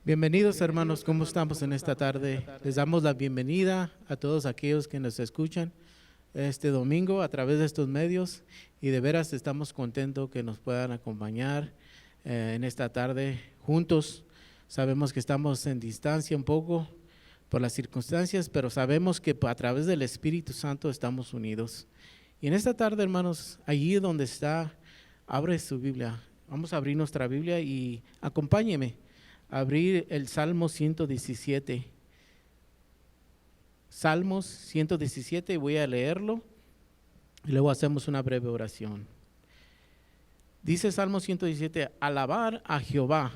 Bienvenidos hermanos, ¿cómo estamos en esta tarde? Les damos la bienvenida a todos aquellos que nos escuchan este domingo a través de estos medios y de veras estamos contentos que nos puedan acompañar en esta tarde juntos. Sabemos que estamos en distancia un poco por las circunstancias, pero sabemos que a través del Espíritu Santo estamos unidos. Y en esta tarde, hermanos, allí donde está, abre su Biblia. Vamos a abrir nuestra Biblia y acompáñeme. Abrir el Salmo 117. Salmos 117 y voy a leerlo y luego hacemos una breve oración. Dice Salmo 117, alabar a Jehová,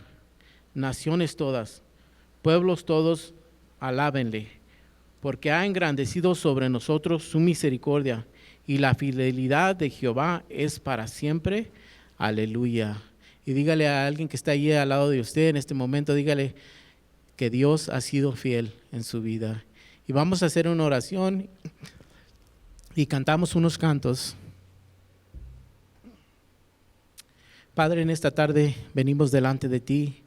naciones todas, pueblos todos, alábenle, porque ha engrandecido sobre nosotros su misericordia y la fidelidad de Jehová es para siempre. Aleluya. Y dígale a alguien que está allí al lado de usted en este momento, dígale que Dios ha sido fiel en su vida. Y vamos a hacer una oración y cantamos unos cantos. Padre, en esta tarde venimos delante de ti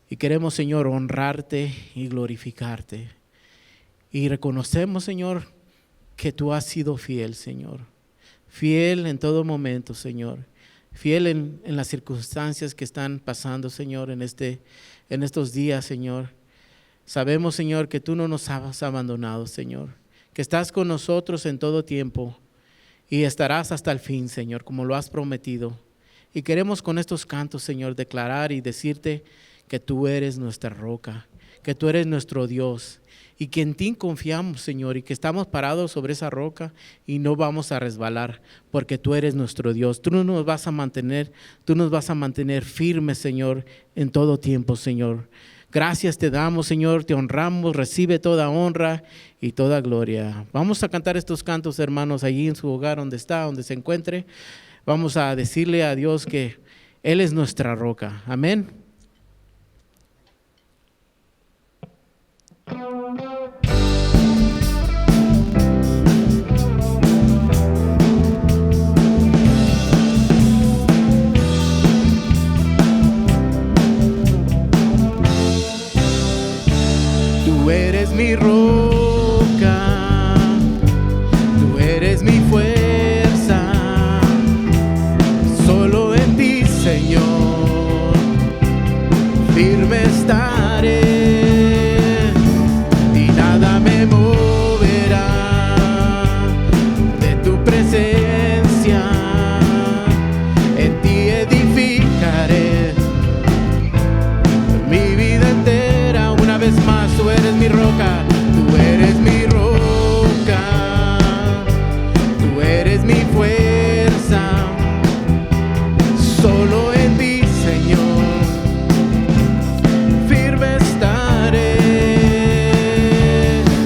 y queremos, Señor, honrarte y glorificarte. Y reconocemos, Señor, que tú has sido fiel, Señor. Fiel en todo momento, Señor. Fiel en las circunstancias que están pasando, Señor, en estos días, Señor. Sabemos, Señor, que tú no nos has abandonado, Señor, que estás con nosotros en todo tiempo y estarás hasta el fin, Señor, como lo has prometido. Y queremos con estos cantos, Señor, declarar y decirte que tú eres nuestra roca, que tú eres nuestro Dios y que en ti confiamos, Señor, y que estamos parados sobre esa roca y no vamos a resbalar, porque tú eres nuestro Dios. Tú nos vas a mantener firmes, Señor, en todo tiempo, Señor. Gracias te damos, Señor, te honramos, recibe toda honra y toda gloria. Vamos a cantar estos cantos, hermanos, allí en su hogar, donde está, donde se encuentre. Vamos a decirle a Dios que Él es nuestra roca. Amén. Tú eres mi roca, tú eres mi fuerza, solo en ti, Señor, firme estaré y nada me moverá de tu presencia, en ti edificaré mi vida entera. Una vez más, tú eres mi roca, tú eres mi roca, tú eres mi fuerza, solo en ti, Señor, firme estaré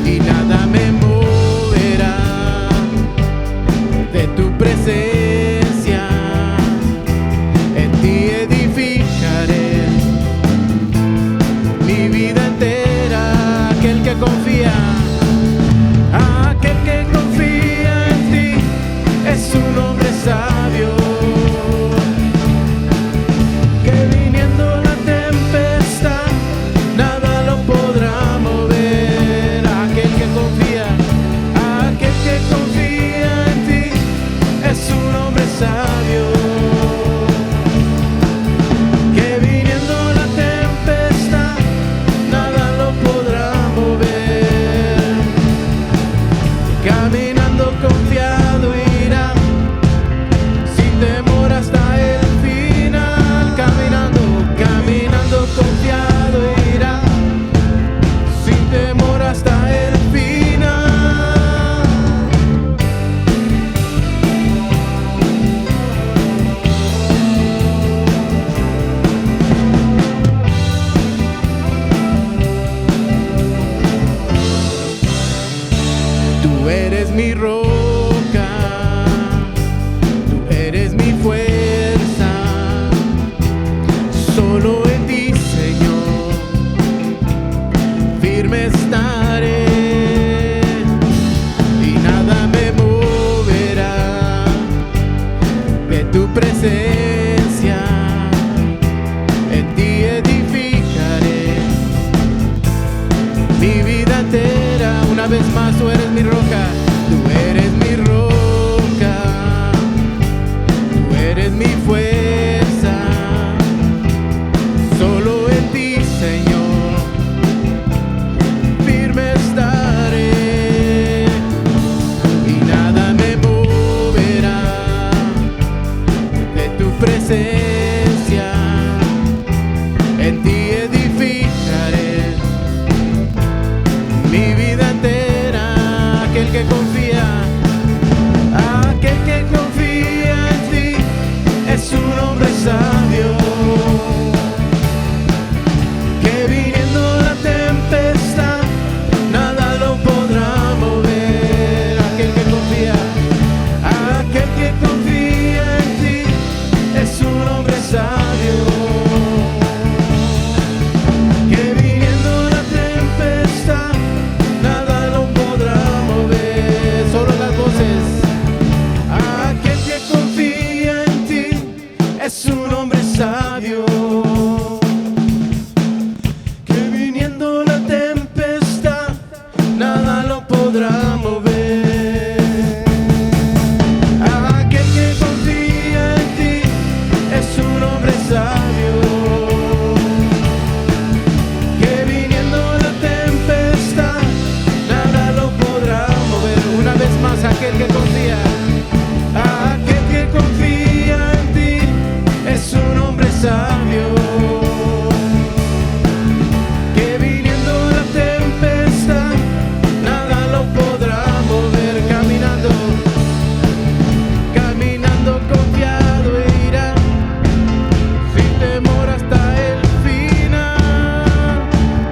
y nada me moverá de tu presencia, en ti edificaré mi vida entera. Aquel que confía en ti es un hombre sabio, que viniendo la tempestad nada lo podrá mover. Aquel que confía en ti es un hombre sabio, que viniendo la tempestad nada lo podrá mover. Caminando confiado irá, sin temor hasta el final. Caminando confiado irá, sin temor hasta el final. Tú eres mi roca, tú eres mi fuerza, solo en ti, Señor, firme estaré y nada me moverá de tu presencia, en ti edificaré vez más, tú eres mi roca, tú eres mi roca, tú eres mi fuerza. Solo en ti, Señor, firme estaré y nada me moverá de tu presencia. En ti edificaré mi vida entera. Aquel que confía en ti es un hombre sabio, que viniendo la tempestad nada lo podrá mover. Aquel que confía en ti es un hombre sabio, que viniendo la tempestad nada lo podrá mover. Solo las voces. Aquel que confía en ti es un hombre sabio, que viniendo la tempestad nada lo podrá mover. Aquel que confía en ti es un hombre sabio, que viniendo la tempestad nada lo podrá mover. Una vez más, aquel que confía en ti es un hombre sabio, que viniendo la tempestad nada lo podrá mover. Caminando confiado irá, sin temor hasta el final.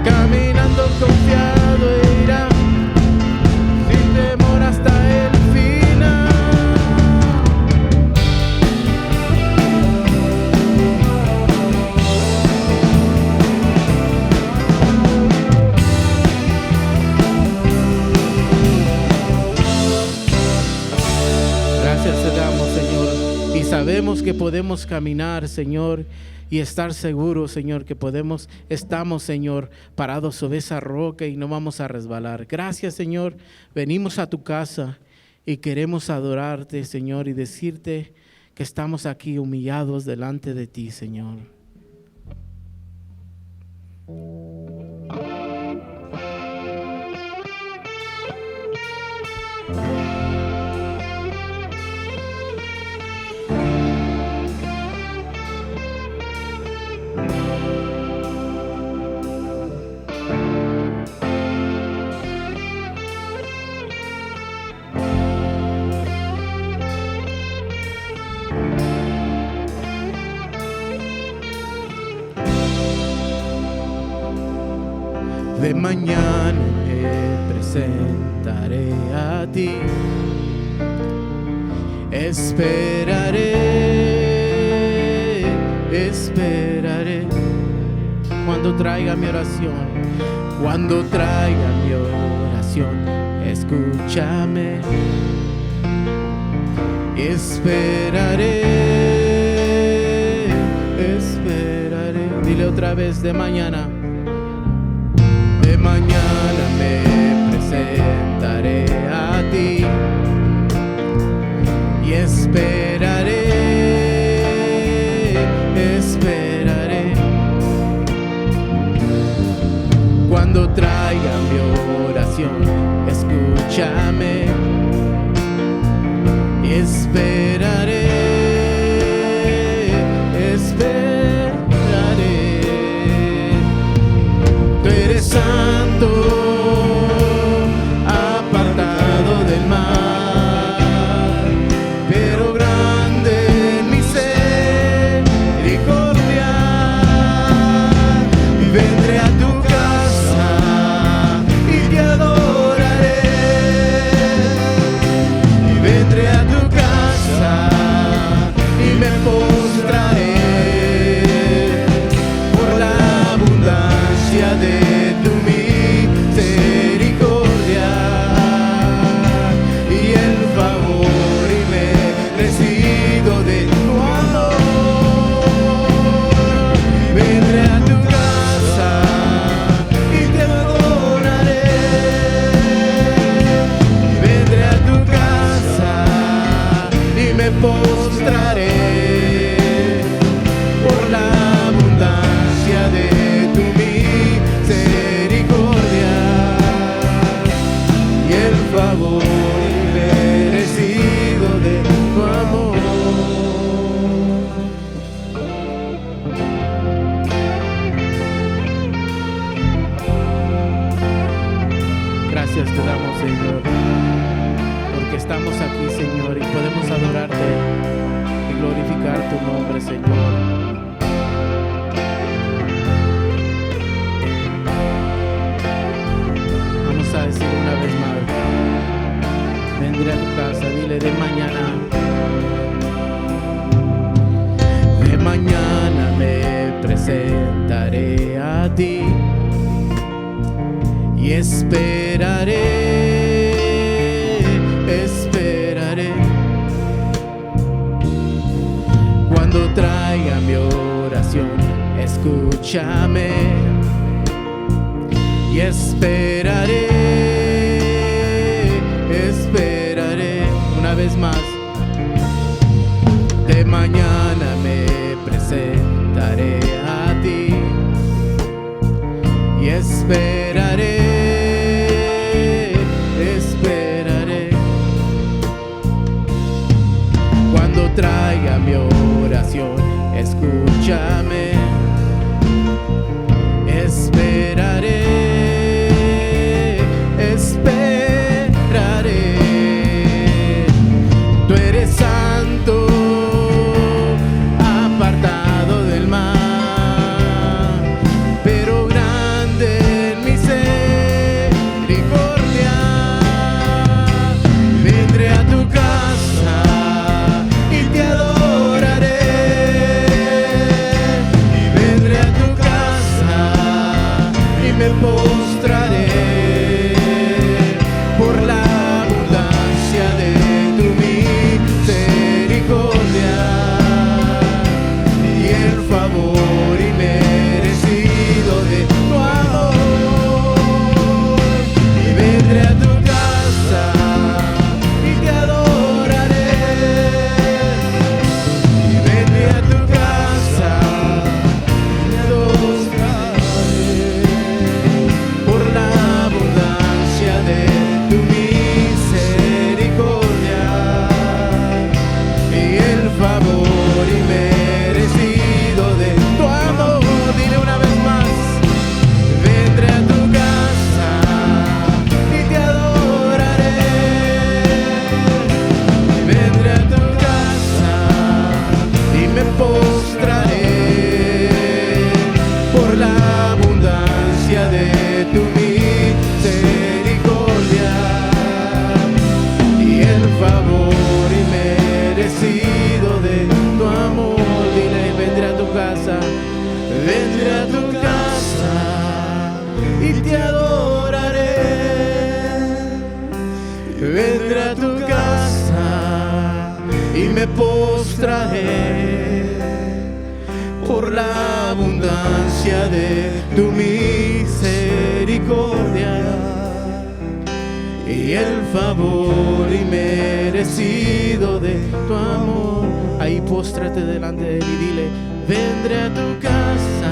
Caminando confiado irá, sin temor hasta el final. Gracias te damos, Señor, y sabemos que podemos caminar, Señor, y estar seguros, Señor, que estamos, Señor, parados sobre esa roca y no vamos a resbalar. Gracias, Señor. Venimos a tu casa y queremos adorarte, Señor, y decirte que estamos aquí humillados delante de ti, Señor. De mañana me presentaré a ti, esperaré cuando traiga mi oración, escúchame. Esperaré. Dile otra vez: de mañana me presentaré a ti y esperaré. Cuando traiga mi oración, escúchame y esperaré. Tú eres santo, apartado del mal, pero grande en misericordia. Vendré a tu casa y te adoraré. Vendré a tu casa y me postraré por la abundancia de tu misericordia y el favor inmerecido de tu amor. Vendré a tu casa y te adoraré. Señor, porque estamos aquí, Señor, y podemos adorarte y glorificar tu nombre, Señor. Vamos a decir una vez más: vendré a tu casa, dile de mañana. De mañana me presentaré a ti y esperaré, esperaré. Cuando traiga mi oración, escúchame y esperaré, esperaré. Una vez más, de mañana me presentaré a ti y esperaré, esperaré. Cuando traiga mi oración, escúchame, esperaré, esperaré. Tú eres santo, apartado del mal, pero grande en misericordia. Vendré a tu casa y te adoraré, y vendré a tu casa y me postraré por la abundancia de tu misericordia y el favor inmerecido de tu amor. Y vendré a tu casa y te adoraré, y vendré a tu casa y te adoraré por la abundancia de tu misericordia y el favor inmerecido de tu amor. Dile una vez más: vendré a tu casa y te adoraré, y vendré a tu casa y me postraré por la abundancia de tu misericordia y el favor inmerecido de tu amor. Dile: vendré a tu casa, vendré a tu casa y te adoraré, vendré a tu casa y me postraré por la abundancia de tu misericordia y el favor inmerecido de tu amor. Ahí póstrate delante de él y dile: vendré a tu casa,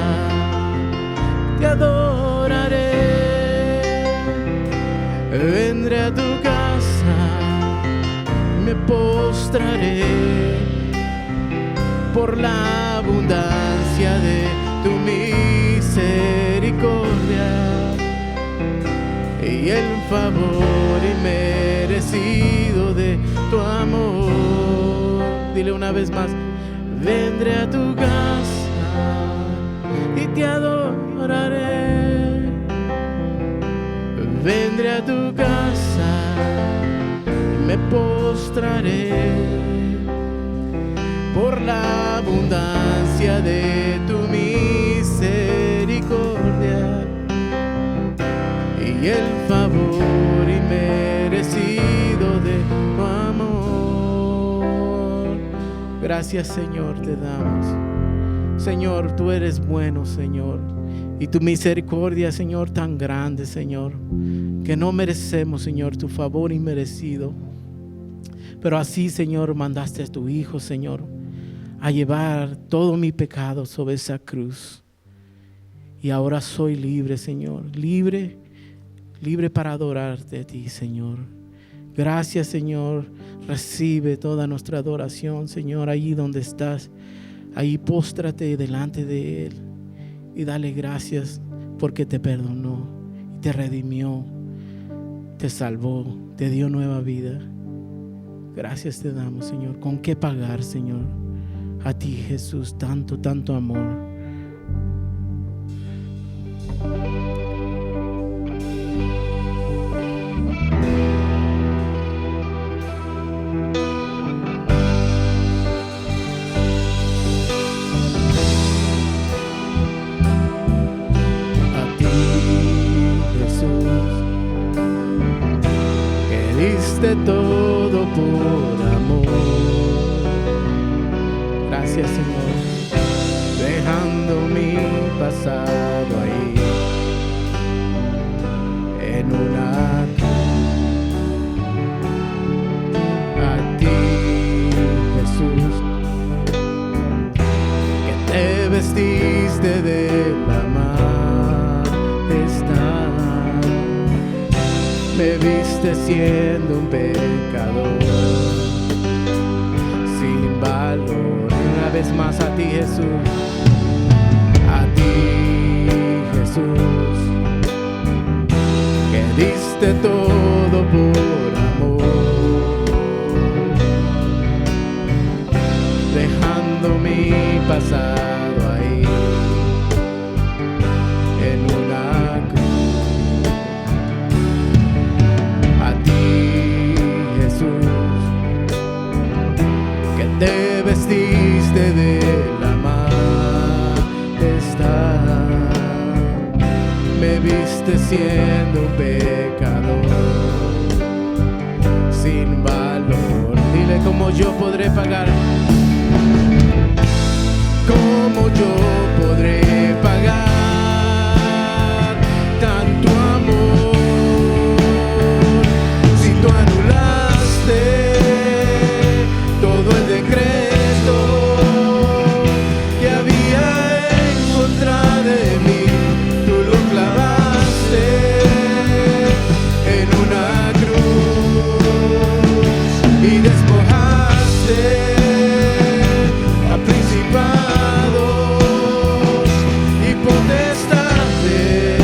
te adoraré, vendré a tu casa, me postraré por la abundancia de tu misericordia y el favor inmerecido de tu amor. Dile una vez más: vendré a tu casa y te adoraré, vendré a tu casa y me postraré por la abundancia de tu misericordia y el favor inmerecido de tu amor. Gracias, Señor, te damos. Señor, tú eres bueno, Señor, y tu misericordia, Señor, tan grande, Señor, que no merecemos, Señor, tu favor inmerecido. Pero así, Señor, mandaste a tu Hijo, Señor, a llevar todo mi pecado sobre esa cruz. Y ahora soy libre, Señor, libre para adorarte a ti, Señor. Gracias, Señor. Recibe toda nuestra adoración, Señor, allí donde estás. Ahí póstrate delante de Él y dale gracias porque te perdonó y te redimió te salvó, te dio nueva vida. Gracias te damos, Señor. ¿Con qué pagar, Señor? A ti, Jesús, tanto, tanto amor. A ti, Jesús, que diste todo por amor. Gracias, Señor, dejando mi pasado ahí en una cruz. A ti, Jesús, que te vestiste de la majestad, me viste siendo un pecador sin valor. Una vez más a ti, Jesús, a ti, Jesús, que diste todo por amor, dejando mi pasado ahí en una cruz. A ti, Jesús, que te vestiste de la majestad, me viste siendo un pecador sin valor. Dile: ¿cómo yo podré pagar? ¿Cómo yo podré pagar tanto amor si tú anulaste todo el decreto que había en contra de mí? Tú lo clavaste en una cruz y despojaste a principados y potestades,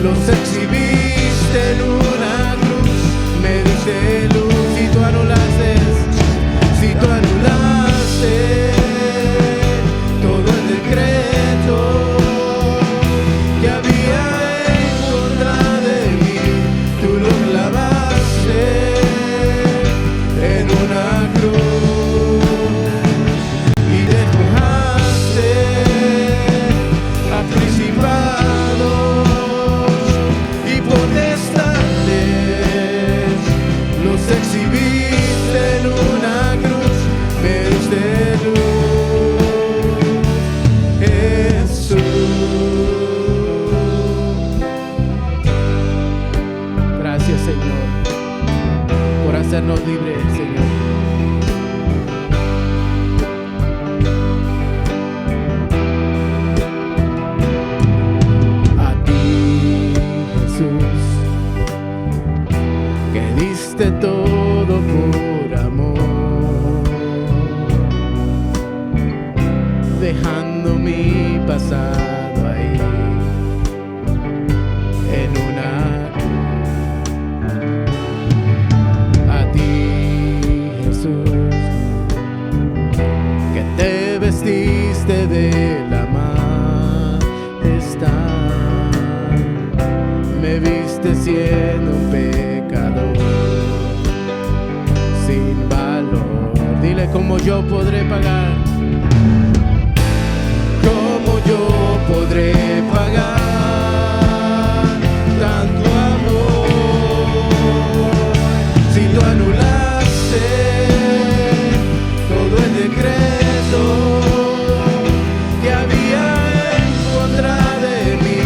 los exhibiste en una cruz, me diste luz y tú anulaste, si tú anulaste todo el decreto que había en contra de mí, tú lo clavaste en una cruz y despojaste a principados y potestades, los exhibiste en una cruz, me diste luz, Jesús. Gracias, Señor, por hacernos libres, Señor. A ti, Jesús, que diste todo por amor, dejando mi pasado ahí en una cruz. A ti, Jesús, que te vestiste de la majestad, me viste siendo un pecador sin valor. Dile: ¿cómo yo podré pagar? ¿Cómo yo podré pagar tanto amor si tú anulaste todo el decreto que había en contra de mí?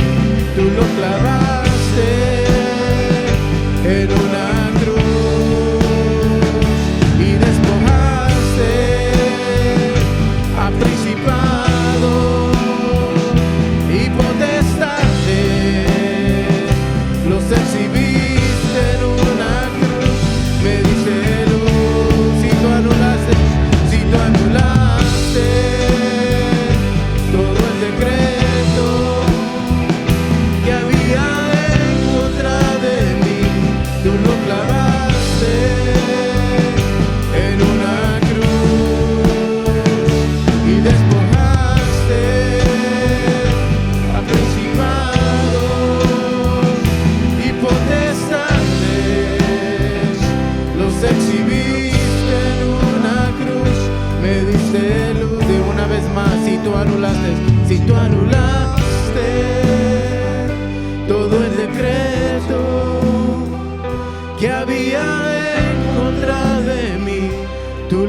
Tú lo clavaste en una cruz y despojaste a principados y potestades, los exhibiste en una cruz, me diste luz y tú anulaste, si tú anulaste todo el decreto que había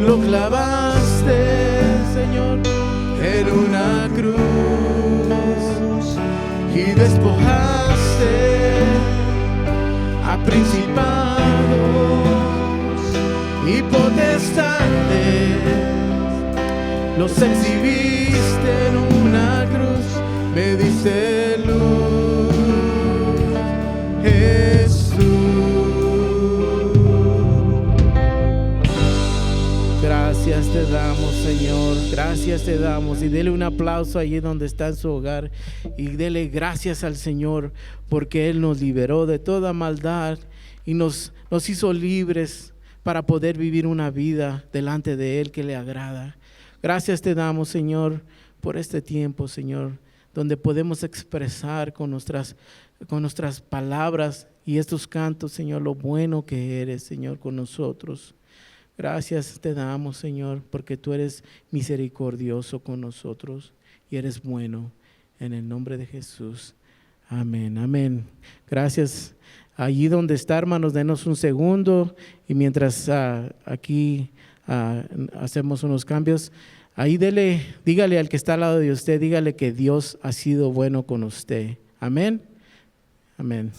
lo clavaste, Señor, en una cruz y despojaste a principados y potestades, los exhibiste en una cruz, me diste luz, Jesús. Gracias te damos, Señor, gracias te damos. Y dele un aplauso allí donde está en su hogar y dele gracias al Señor porque Él nos liberó de toda maldad y nos hizo libres para poder vivir una vida delante de Él que le agrada. Gracias te damos, Señor, por este tiempo, Señor, donde podemos expresar con nuestras palabras y estos cantos, Señor, lo bueno que eres, Señor, con nosotros. Gracias te damos, Señor, porque tú eres misericordioso con nosotros y eres bueno. En el nombre de Jesús. Amén, amén. Gracias. Allí donde está, hermanos, denos un segundo y mientras aquí hacemos unos cambios, ahí dígale al que está al lado de usted, dígale que Dios ha sido bueno con usted. Amén, amén.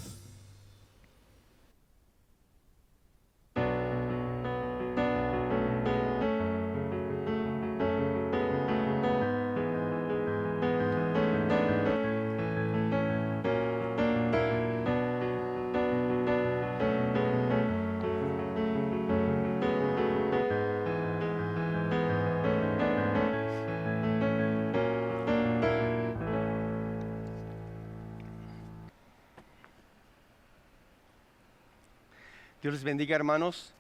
Dios les bendiga, hermanos.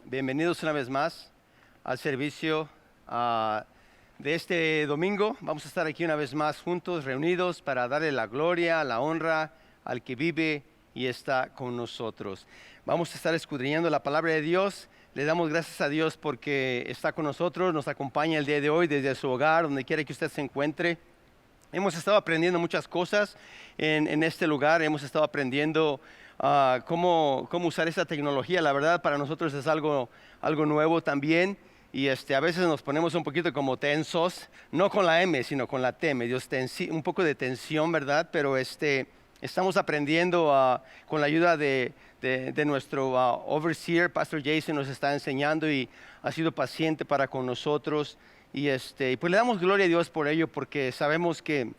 Bienvenidos una vez más al servicio de este domingo. Vamos a estar aquí una vez más juntos, reunidos para darle la gloria, la honra al que vive y está con nosotros. Vamos a estar escudriñando la palabra de Dios. Le damos gracias a Dios porque está con nosotros, nos acompaña el día de hoy desde su hogar, donde quiera que usted se encuentre. Hemos estado aprendiendo muchas cosas en este lugar. Hemos estado aprendiendo cómo usar esta tecnología. La verdad, para nosotros es algo nuevo también. Y a veces nos ponemos un poquito como tensos, no con la M, sino con la T, medio un poco de tensión, ¿verdad? Pero estamos aprendiendo con la ayuda de nuestro overseer, Pastor Jason, nos está enseñando y ha sido paciente para con nosotros. Y pues le damos gloria a Dios por ello, porque sabemos que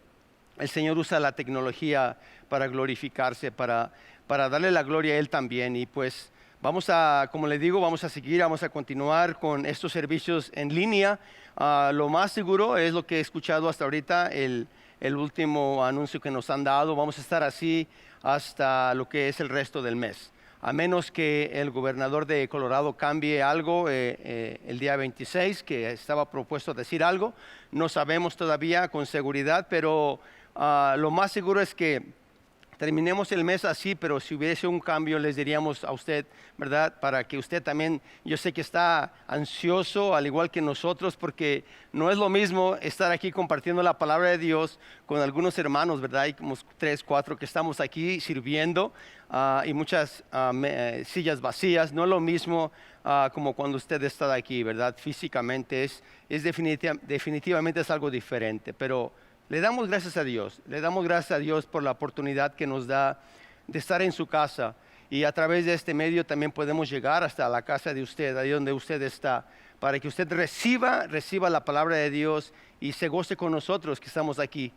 el Señor usa la tecnología para glorificarse, para darle la gloria a Él también. Y pues como le digo, vamos a continuar con estos servicios en línea. Lo más seguro es lo que he escuchado hasta ahorita, el último anuncio que nos han dado. Vamos a estar así hasta lo que es el resto del mes. A menos que el gobernador de Colorado cambie algo el día 26, que estaba propuesto decir algo. No sabemos todavía con seguridad, pero lo más seguro es que terminemos el mes así, pero si hubiese un cambio les diríamos a usted, ¿verdad? Para que usted también, yo sé que está ansioso, al igual que nosotros, porque no es lo mismo estar aquí compartiendo la palabra de Dios con algunos hermanos, ¿verdad? Hay como 3, 4 que estamos aquí sirviendo y muchas sillas vacías. No es lo mismo como cuando usted está aquí, ¿verdad? Físicamente es definitivamente es algo diferente, pero le damos gracias a Dios. Le damos gracias a Dios por la oportunidad que nos da de estar en su casa. Y a través de este medio también podemos llegar hasta la casa de usted, ahí donde usted está, para que usted reciba la palabra de Dios y se goce con nosotros que estamos aquí.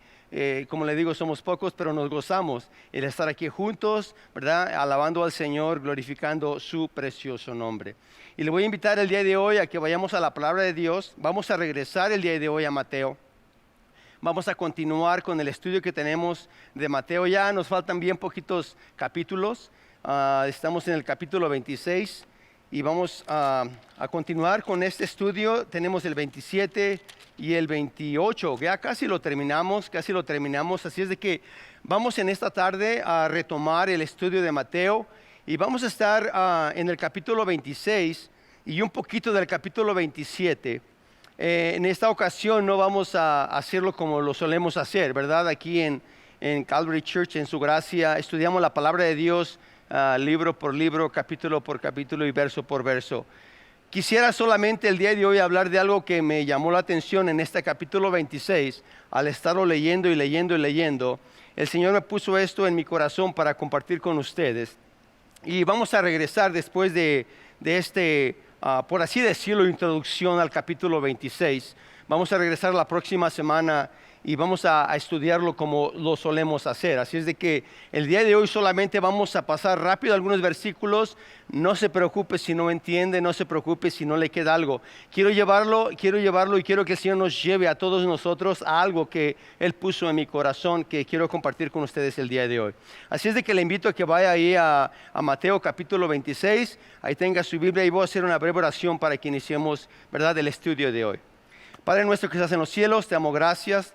Como le digo, somos pocos, pero nos gozamos el estar aquí juntos, ¿verdad? Alabando al Señor, glorificando su precioso nombre. Y le voy a invitar el día de hoy a que vayamos a la palabra de Dios. Vamos a regresar el día de hoy a Mateo. Vamos a continuar con el estudio que tenemos de Mateo. Ya nos faltan bien poquitos capítulos. Estamos en el capítulo 26 y vamos a continuar con este estudio. Tenemos el 27 y el 28. Ya casi lo terminamos. Así es de que vamos en esta tarde a retomar el estudio de Mateo y vamos a estar en el capítulo 26 y un poquito del capítulo 27. En esta ocasión no vamos a hacerlo como lo solemos hacer, ¿verdad? Aquí en Calvary Church, en su gracia, estudiamos la palabra de Dios libro por libro, capítulo por capítulo y verso por verso. Quisiera solamente el día de hoy hablar de algo que me llamó la atención en este capítulo 26. Al estarlo leyendo y leyendo y leyendo, el Señor me puso esto en mi corazón para compartir con ustedes. Y vamos a regresar después de este, por así decirlo, introducción al capítulo 26. Vamos a regresar la próxima semana y vamos a estudiarlo como lo solemos hacer. Así es de que el día de hoy solamente vamos a pasar rápido algunos versículos. No se preocupe si no entiende, no se preocupe si no le queda algo. Quiero llevarlo y quiero que el Señor nos lleve a todos nosotros a algo que Él puso en mi corazón que quiero compartir con ustedes el día de hoy. Así es de que le invito a que vaya ahí a Mateo capítulo 26, ahí tenga su Biblia y voy a hacer una breve oración para que iniciemos, ¿verdad?, el estudio de hoy. Padre nuestro que estás en los cielos, te damos gracias.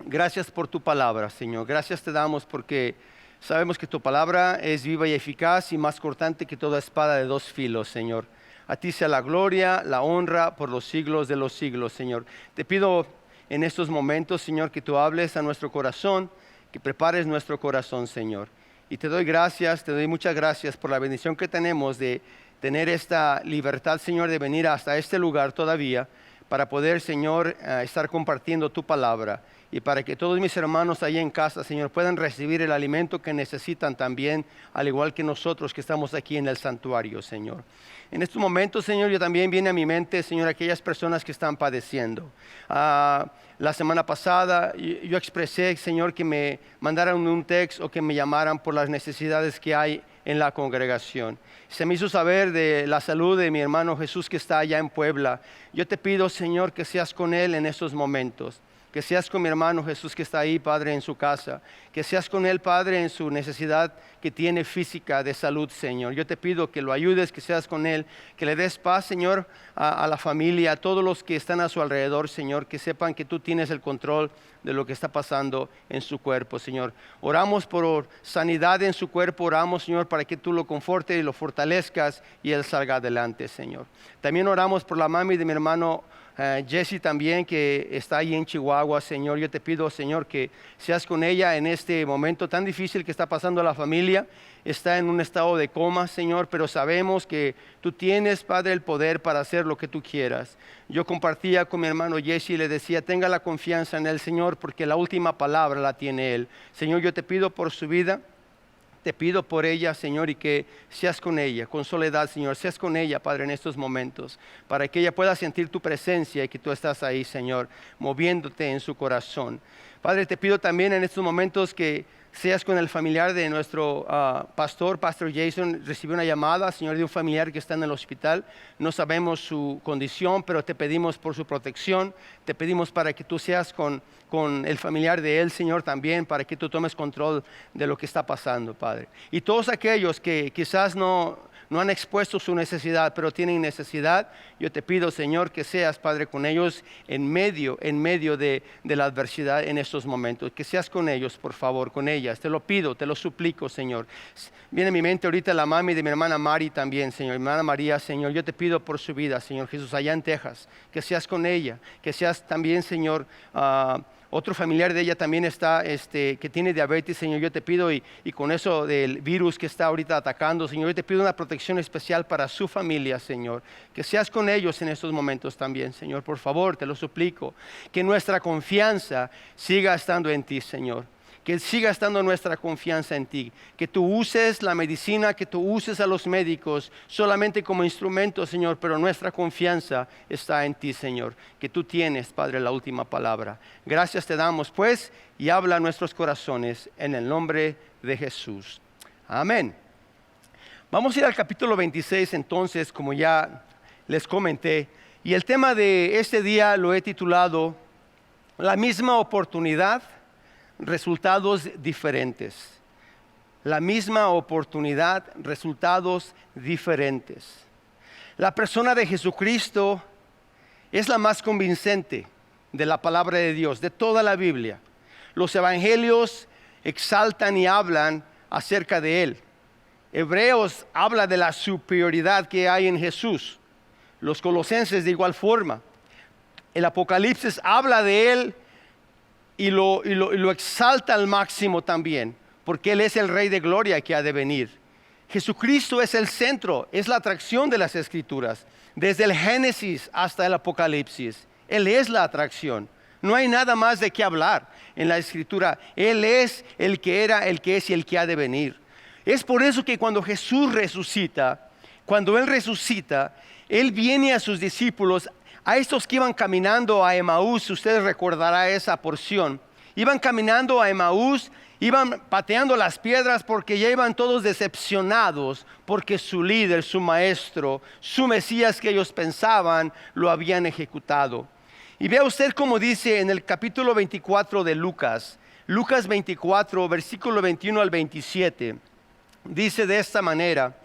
Gracias por tu palabra, Señor. Gracias te damos porque sabemos que tu palabra es viva y eficaz y más cortante que toda espada de dos filos, Señor. A ti sea la gloria, la honra por los siglos de los siglos, Señor. Te pido en estos momentos, Señor, que tú hables a nuestro corazón, que prepares nuestro corazón, Señor. Y te doy gracias, te doy muchas gracias por la bendición que tenemos de tener esta libertad, Señor, de venir hasta este lugar todavía para poder, Señor, estar compartiendo tu palabra. Y para que todos mis hermanos allá en casa, Señor, puedan recibir el alimento que necesitan también, al igual que nosotros que estamos aquí en el santuario, Señor. En estos momentos, Señor, yo también viene a mi mente, Señor, aquellas personas que están padeciendo. La semana pasada yo expresé, Señor, que me mandaran un texto o que me llamaran por las necesidades que hay en la congregación. Se me hizo saber de la salud de mi hermano Jesús que está allá en Puebla. Yo te pido, Señor, que seas con él en estos momentos. Que seas con mi hermano Jesús que está ahí, Padre, en su casa. Que seas con él, Padre, en su necesidad que tiene física de salud, Señor. Yo te pido que lo ayudes, que seas con él, que le des paz, Señor, a la familia, a todos los que están a su alrededor, Señor, que sepan que tú tienes el control de lo que está pasando en su cuerpo, Señor. Oramos por sanidad en su cuerpo, oramos, Señor, para que tú lo confortes y lo fortalezcas y él salga adelante, Señor. También oramos por la mami de mi hermano Jesse también, que está ahí en Chihuahua, Señor. Yo te pido, Señor, que seas con ella en este momento tan difícil que está pasando la familia. Está en un estado de coma, Señor, pero sabemos que tú tienes, Padre, el poder para hacer lo que tú quieras. Yo compartía con mi hermano Jesse y le decía, tenga la confianza en el Señor, porque la última palabra la tiene Él. Señor, yo te pido por su vida. Te pido por ella, Señor, y que seas con ella, con Soledad, Señor. Seas con ella, Padre, en estos momentos, para que ella pueda sentir tu presencia y que tú estás ahí, Señor, moviéndote en su corazón. Padre, te pido también en estos momentos que seas con el familiar de nuestro Pastor Jason. Recibió una llamada, Señor, de un familiar que está en el hospital. No sabemos su condición, pero te pedimos por su protección. Te pedimos para que tú seas con el familiar de él, Señor, también, para que tú tomes control de lo que está pasando, Padre. Y todos aquellos que quizás no han expuesto su necesidad, pero tienen necesidad, yo te pido, Señor, que seas, Padre, con ellos en medio de la adversidad en estos momentos. Que seas con ellos, por favor, con ellas. Te lo pido, te lo suplico, Señor. Viene a mi mente ahorita la mami de mi hermana Mari también, Señor. Mi hermana María, Señor, yo te pido por su vida, Señor Jesús, allá en Texas. Que seas con ella, que seas también, Señor, otro familiar de ella también está, que tiene diabetes, Señor. Yo te pido, y con eso del virus que está ahorita atacando, Señor, yo te pido una protección especial para su familia, Señor. Que seas con ellos en estos momentos también, Señor. Por favor, te lo suplico. Que nuestra confianza siga estando en ti, Señor. Que siga estando nuestra confianza en ti. Que tú uses la medicina, que tú uses a los médicos solamente como instrumento, Señor, pero nuestra confianza está en ti, Señor. Que tú tienes, Padre, la última palabra. Gracias te damos, pues, y habla a nuestros corazones en el nombre de Jesús. Amén. Vamos a ir al capítulo 26 entonces, como ya les comenté. Y el tema de este día lo he titulado La misma oportunidad, resultados diferentes. La misma oportunidad, resultados diferentes. La persona de Jesucristo es la más convincente de la palabra de Dios, de toda la Biblia. Los evangelios exaltan y hablan acerca de Él. Hebreos habla de la superioridad que hay en Jesús. Los colosenses de igual forma. El Apocalipsis habla de Él y lo exalta al máximo también, porque Él es el Rey de Gloria que ha de venir. Jesucristo es el centro, es la atracción de las Escrituras, desde el Génesis hasta el Apocalipsis. Él es la atracción. No hay nada más de qué hablar en la Escritura. Él es el que era, el que es y el que ha de venir. Es por eso que cuando Jesús resucita, cuando Él resucita, Él viene a sus discípulos, a estos que iban caminando a Emaús. Ustedes recordarán esa porción. Iban caminando a Emaús, iban pateando las piedras porque ya iban todos decepcionados porque su líder, su maestro, su Mesías que ellos pensaban lo habían ejecutado. Y vea usted cómo dice en el capítulo 24 de Lucas, Lucas 24, versículo 21 al 27, dice de esta manera,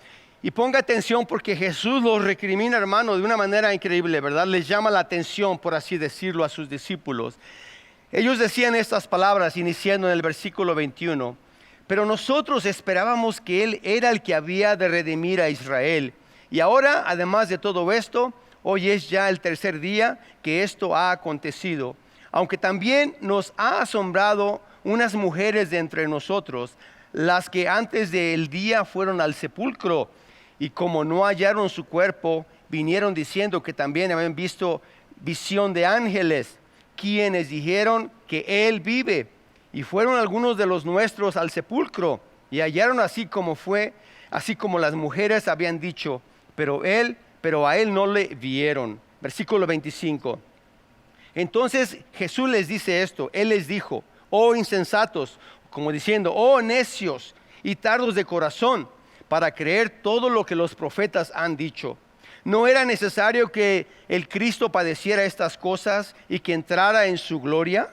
y ponga atención porque Jesús los recrimina, hermano, de una manera increíble, ¿verdad? Les llama la atención, por así decirlo, a sus discípulos. Ellos decían estas palabras iniciando en el versículo 21, pero nosotros esperábamos que Él era el que había de redimir a Israel. Y ahora, además de todo esto, hoy es ya el tercer día que esto ha acontecido. Aunque también nos ha asombrado unas mujeres de entre nosotros, las que antes del día fueron al sepulcro, y como no hallaron su cuerpo, vinieron diciendo que también habían visto visión de ángeles, quienes dijeron que Él vive. Y fueron algunos de los nuestros al sepulcro, y hallaron así como las mujeres habían dicho, pero a Él no le vieron. Versículo 25. Entonces Jesús les dice esto, Él les dijo, oh insensatos, como diciendo, oh necios y tardos de corazón, para creer todo lo que los profetas han dicho. ¿No era necesario que el Cristo padeciera estas cosas y que entrara en su gloria?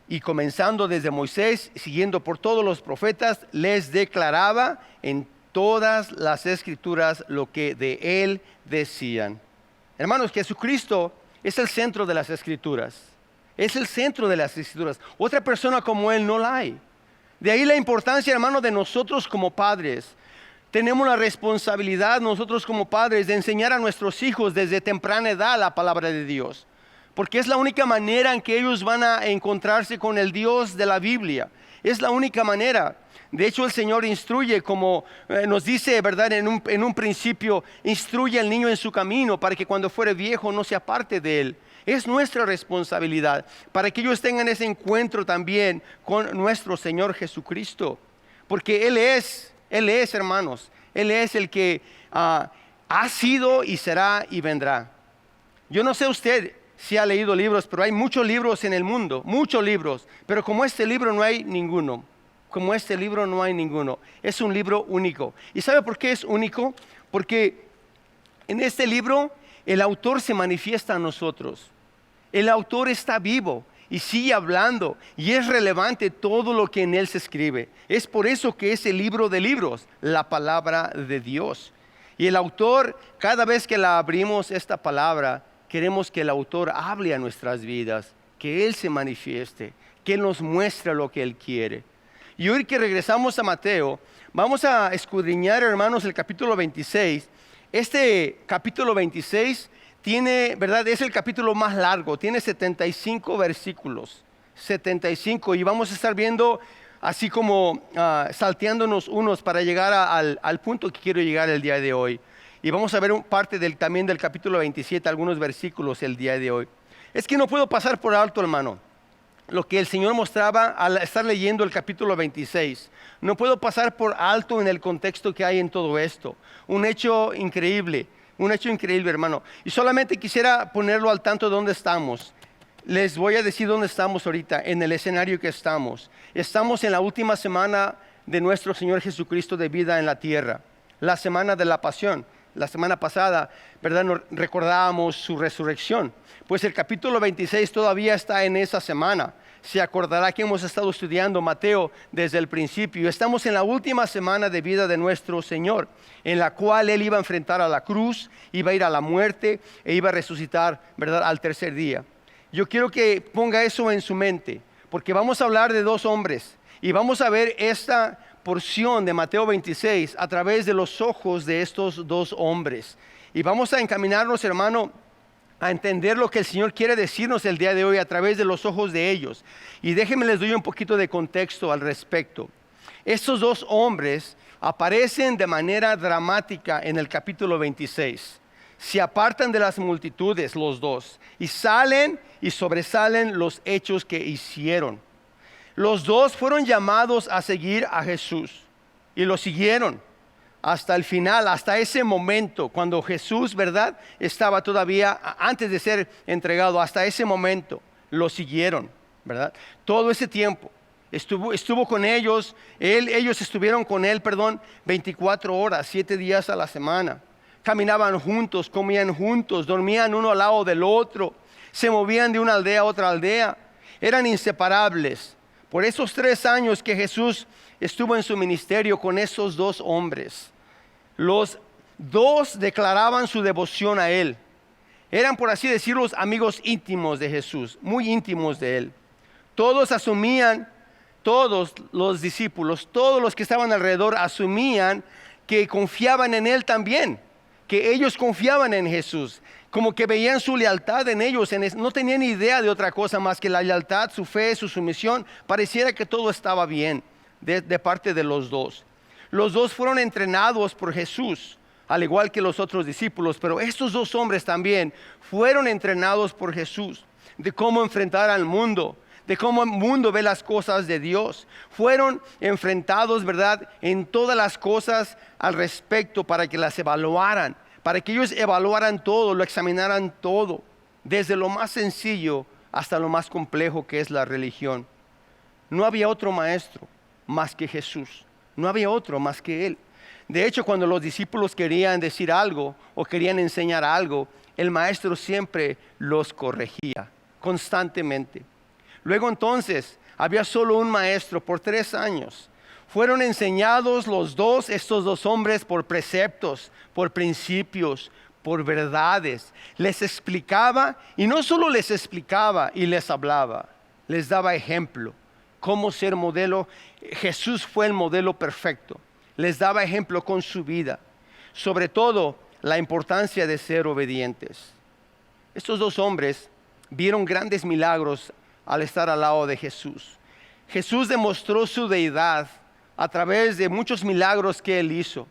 Y comenzando desde Moisés, siguiendo por todos los profetas, les declaraba en todas las Escrituras lo que de Él decían. Hermanos, Jesucristo es el centro de las Escrituras. Es el centro de las Escrituras. Otra persona como Él no la hay. De ahí la importancia, hermano, de nosotros como padres. Tenemos la responsabilidad nosotros como padres de enseñar a nuestros hijos desde temprana edad la palabra de Dios. Porque es la única manera en que ellos van a encontrarse con el Dios de la Biblia. Es la única manera. De hecho, el Señor instruye, como nos dice, ¿verdad? En un principio, instruye al niño en su camino para que cuando fuere viejo no se aparte de él. Es nuestra responsabilidad para que ellos tengan ese encuentro también con nuestro Señor Jesucristo. Porque Él es, hermanos, Él es el que ha sido y será y vendrá. Yo no sé usted si ha leído libros, pero hay muchos libros en el mundo, muchos libros. Pero como este libro no hay ninguno. Como este libro no hay ninguno. Es un libro único. ¿Y sabe por qué es único? Porque en este libro el autor se manifiesta a nosotros. El autor está vivo y sigue hablando y es relevante todo lo que en él se escribe. Es por eso que es el libro de libros, la palabra de Dios. Y el autor, cada vez que la abrimos esta palabra, queremos que el autor hable a nuestras vidas, que Él se manifieste, que Él nos muestre lo que Él quiere. Y hoy que regresamos a Mateo, vamos a escudriñar, hermanos, el capítulo 26. Este capítulo 26 tiene, ¿verdad? Es el capítulo más largo, tiene 75 versículos, 75, y vamos a estar viendo así como salteándonos unos para llegar al punto que quiero llegar el día de hoy. Y vamos a ver parte también del capítulo 27, algunos versículos el día de hoy. Es que no puedo pasar por alto, hermano, lo que el Señor mostraba al estar leyendo el capítulo 26. No puedo pasar por alto en el contexto que hay en todo esto. Un hecho increíble, hermano. Y solamente quisiera ponerlo al tanto de dónde estamos. Les voy a decir dónde estamos ahorita, en el escenario que estamos. Estamos en la última semana de nuestro Señor Jesucristo de vida en la tierra. La semana de la pasión. La semana pasada, ¿verdad? Recordábamos su resurrección. Pues el capítulo 26 todavía está en esa semana. Se acordará que hemos estado estudiando Mateo desde el principio. Estamos en la última semana de vida de nuestro Señor, en la cual Él iba a enfrentar a la cruz, iba a ir a la muerte e iba a resucitar, ¿verdad? Al tercer día. Yo quiero que ponga eso en su mente, porque vamos a hablar de dos hombres y vamos a ver esta porción de Mateo 26 a través de los ojos de estos dos hombres. Y vamos a encaminarnos, hermano, a entender lo que el Señor quiere decirnos el día de hoy a través de los ojos de ellos. Y déjenme les doy un poquito de contexto al respecto. Estos dos hombres aparecen de manera dramática en el capítulo 26. Se apartan de las multitudes los dos y salen y sobresalen los hechos que hicieron. Los dos fueron llamados a seguir a Jesús y lo siguieron hasta el final, hasta ese momento, cuando Jesús, ¿verdad?, estaba todavía antes de ser entregado. Hasta ese momento lo siguieron, ¿verdad? Todo ese tiempo estuvo con ellos. Ellos estuvieron con él, 24 horas, 7 días a la semana. Caminaban juntos, comían juntos, dormían uno al lado del otro, se movían de una aldea a otra aldea, eran inseparables. Por esos 3 años que Jesús estuvo en su ministerio con esos dos hombres, los dos declaraban su devoción a él. Eran, por así decirlo, los amigos íntimos de Jesús, muy íntimos de él. Todos asumían, todos los discípulos, todos los que estaban alrededor asumían que confiaban en él también, que ellos confiaban en Jesús, como que veían su lealtad en ellos. No tenían idea de otra cosa más que la lealtad, su fe, su sumisión. Pareciera que todo estaba bien de parte de los dos. Los dos fueron entrenados por Jesús, al igual que los otros discípulos, pero estos dos hombres también fueron entrenados por Jesús de cómo enfrentar al mundo, de cómo el mundo ve las cosas de Dios. Fueron enfrentados, ¿verdad?, en todas las cosas al respecto para que las evaluaran, para que ellos evaluaran todo, lo examinaran todo, desde lo más sencillo hasta lo más complejo que es la religión. No había otro maestro más que Jesús, no había otro más que Él. De hecho, cuando los discípulos querían decir algo o querían enseñar algo, el maestro siempre los corregía constantemente. Luego entonces había solo un maestro por 3 años. Fueron enseñados estos dos hombres, por preceptos, por principios, por verdades. Les explicaba, y no solo les explicaba y les hablaba, les daba ejemplo, cómo ser modelo. Jesús fue el modelo perfecto. Les daba ejemplo con su vida, sobre todo la importancia de ser obedientes. Estos dos hombres vieron grandes milagros al estar al lado de Jesús. Jesús demostró su deidad a través de muchos milagros que Él hizo.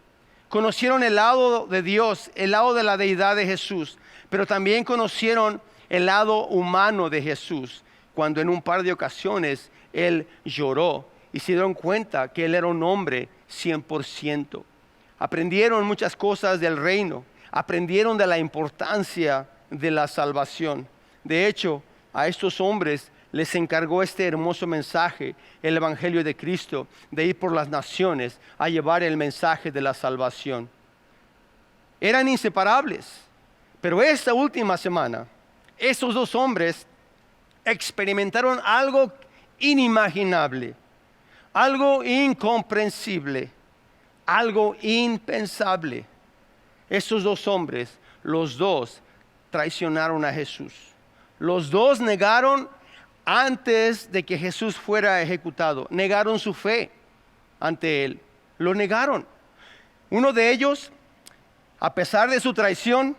Conocieron el lado de Dios, el lado de la deidad de Jesús, pero también conocieron el lado humano de Jesús, cuando en un par de ocasiones Él lloró y se dieron cuenta que Él era un hombre 100%. Aprendieron muchas cosas del reino, aprendieron de la importancia de la salvación. De hecho, a estos hombres les encargó este hermoso mensaje, el Evangelio de Cristo, de ir por las naciones a llevar el mensaje de la salvación. Eran inseparables, pero esta última semana, esos dos hombres experimentaron algo inimaginable, algo incomprensible, algo impensable. Estos dos hombres, los dos traicionaron a Jesús. Los dos negaron antes de que Jesús fuera ejecutado. Negaron su fe ante Él. Lo negaron. Uno de ellos, a pesar de su traición,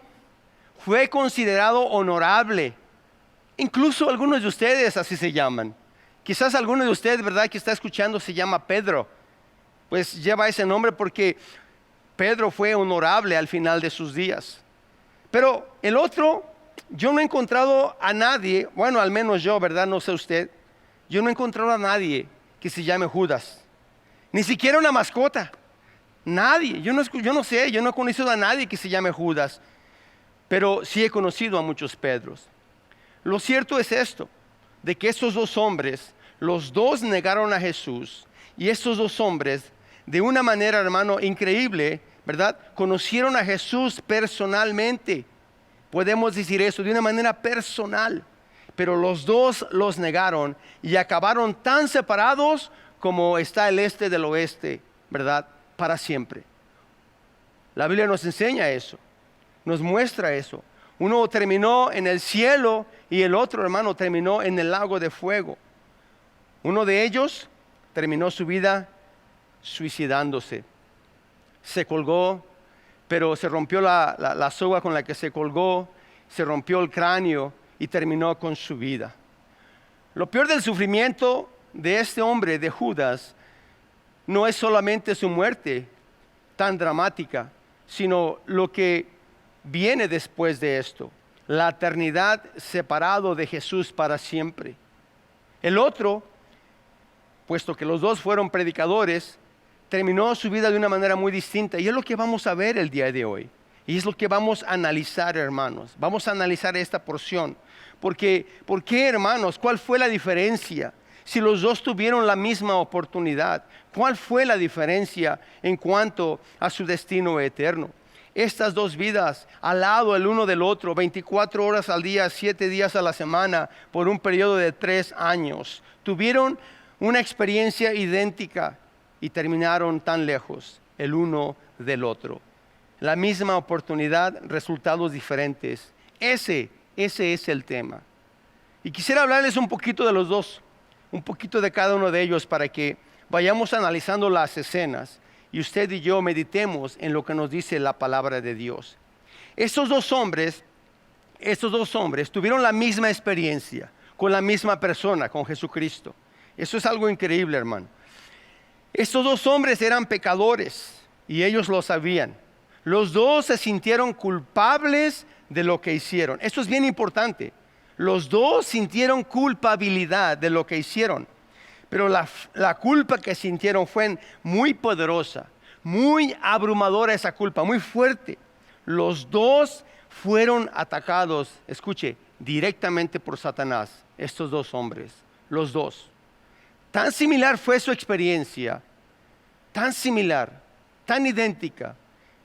fue considerado honorable. Incluso algunos de ustedes así se llaman. Quizás alguno de ustedes, ¿verdad?, que está escuchando se llama Pedro. Pues lleva ese nombre porque Pedro fue honorable al final de sus días. Pero el otro, yo no he encontrado a nadie, bueno, al menos yo, ¿verdad? No sé usted. Yo no he encontrado a nadie que se llame Judas. Ni siquiera una mascota. Nadie. Yo no sé, yo no he conocido a nadie que se llame Judas. Pero sí he conocido a muchos Pedros. Lo cierto es esto, de que estos dos hombres, los dos negaron a Jesús. Y estos dos hombres, de una manera, hermano, increíble, ¿verdad?, conocieron a Jesús personalmente. Podemos decir eso de una manera personal. Pero los dos los negaron y acabaron tan separados como está el este del oeste, ¿verdad?, para siempre. La Biblia nos enseña eso, nos muestra eso. Uno terminó en el cielo y el otro, hermano, terminó en el lago de fuego. Uno de ellos terminó su vida suicidándose. Se colgó, pero se rompió la soga con la que se colgó, se rompió el cráneo y terminó con su vida. Lo peor del sufrimiento de este hombre, de Judas, no es solamente su muerte tan dramática, sino lo que viene después de esto, la eternidad separado de Jesús para siempre. El otro, puesto que los dos fueron predicadores, terminó su vida de una manera muy distinta, y es lo que vamos a ver el día de hoy, y es lo que vamos a analizar, hermanos. Vamos a analizar esta porción, porque ¿por qué, hermanos? ¿Cuál fue la diferencia? Si los dos tuvieron la misma oportunidad, ¿cuál fue la diferencia en cuanto a su destino eterno? Estas dos vidas al lado el uno del otro, 24 horas al día, 7 días a la semana, por un periodo de 3 años, tuvieron una experiencia idéntica y terminaron tan lejos el uno del otro. La misma oportunidad, resultados diferentes. Ese es el tema. Y quisiera hablarles un poquito de los dos, un poquito de cada uno de ellos, para que vayamos analizando las escenas y usted y yo meditemos en lo que nos dice la palabra de Dios. Estos dos hombres tuvieron la misma experiencia con la misma persona, con Jesucristo. Eso es algo increíble, hermano. Estos dos hombres eran pecadores y ellos lo sabían. Los dos se sintieron culpables de lo que hicieron. Esto es bien importante. Los dos sintieron culpabilidad de lo que hicieron. Pero la culpa que sintieron fue muy poderosa, muy abrumadora esa culpa, muy fuerte. Los dos fueron atacados, escuche, directamente por Satanás, estos dos hombres, los dos. Tan similar fue su experiencia, tan similar, tan idéntica,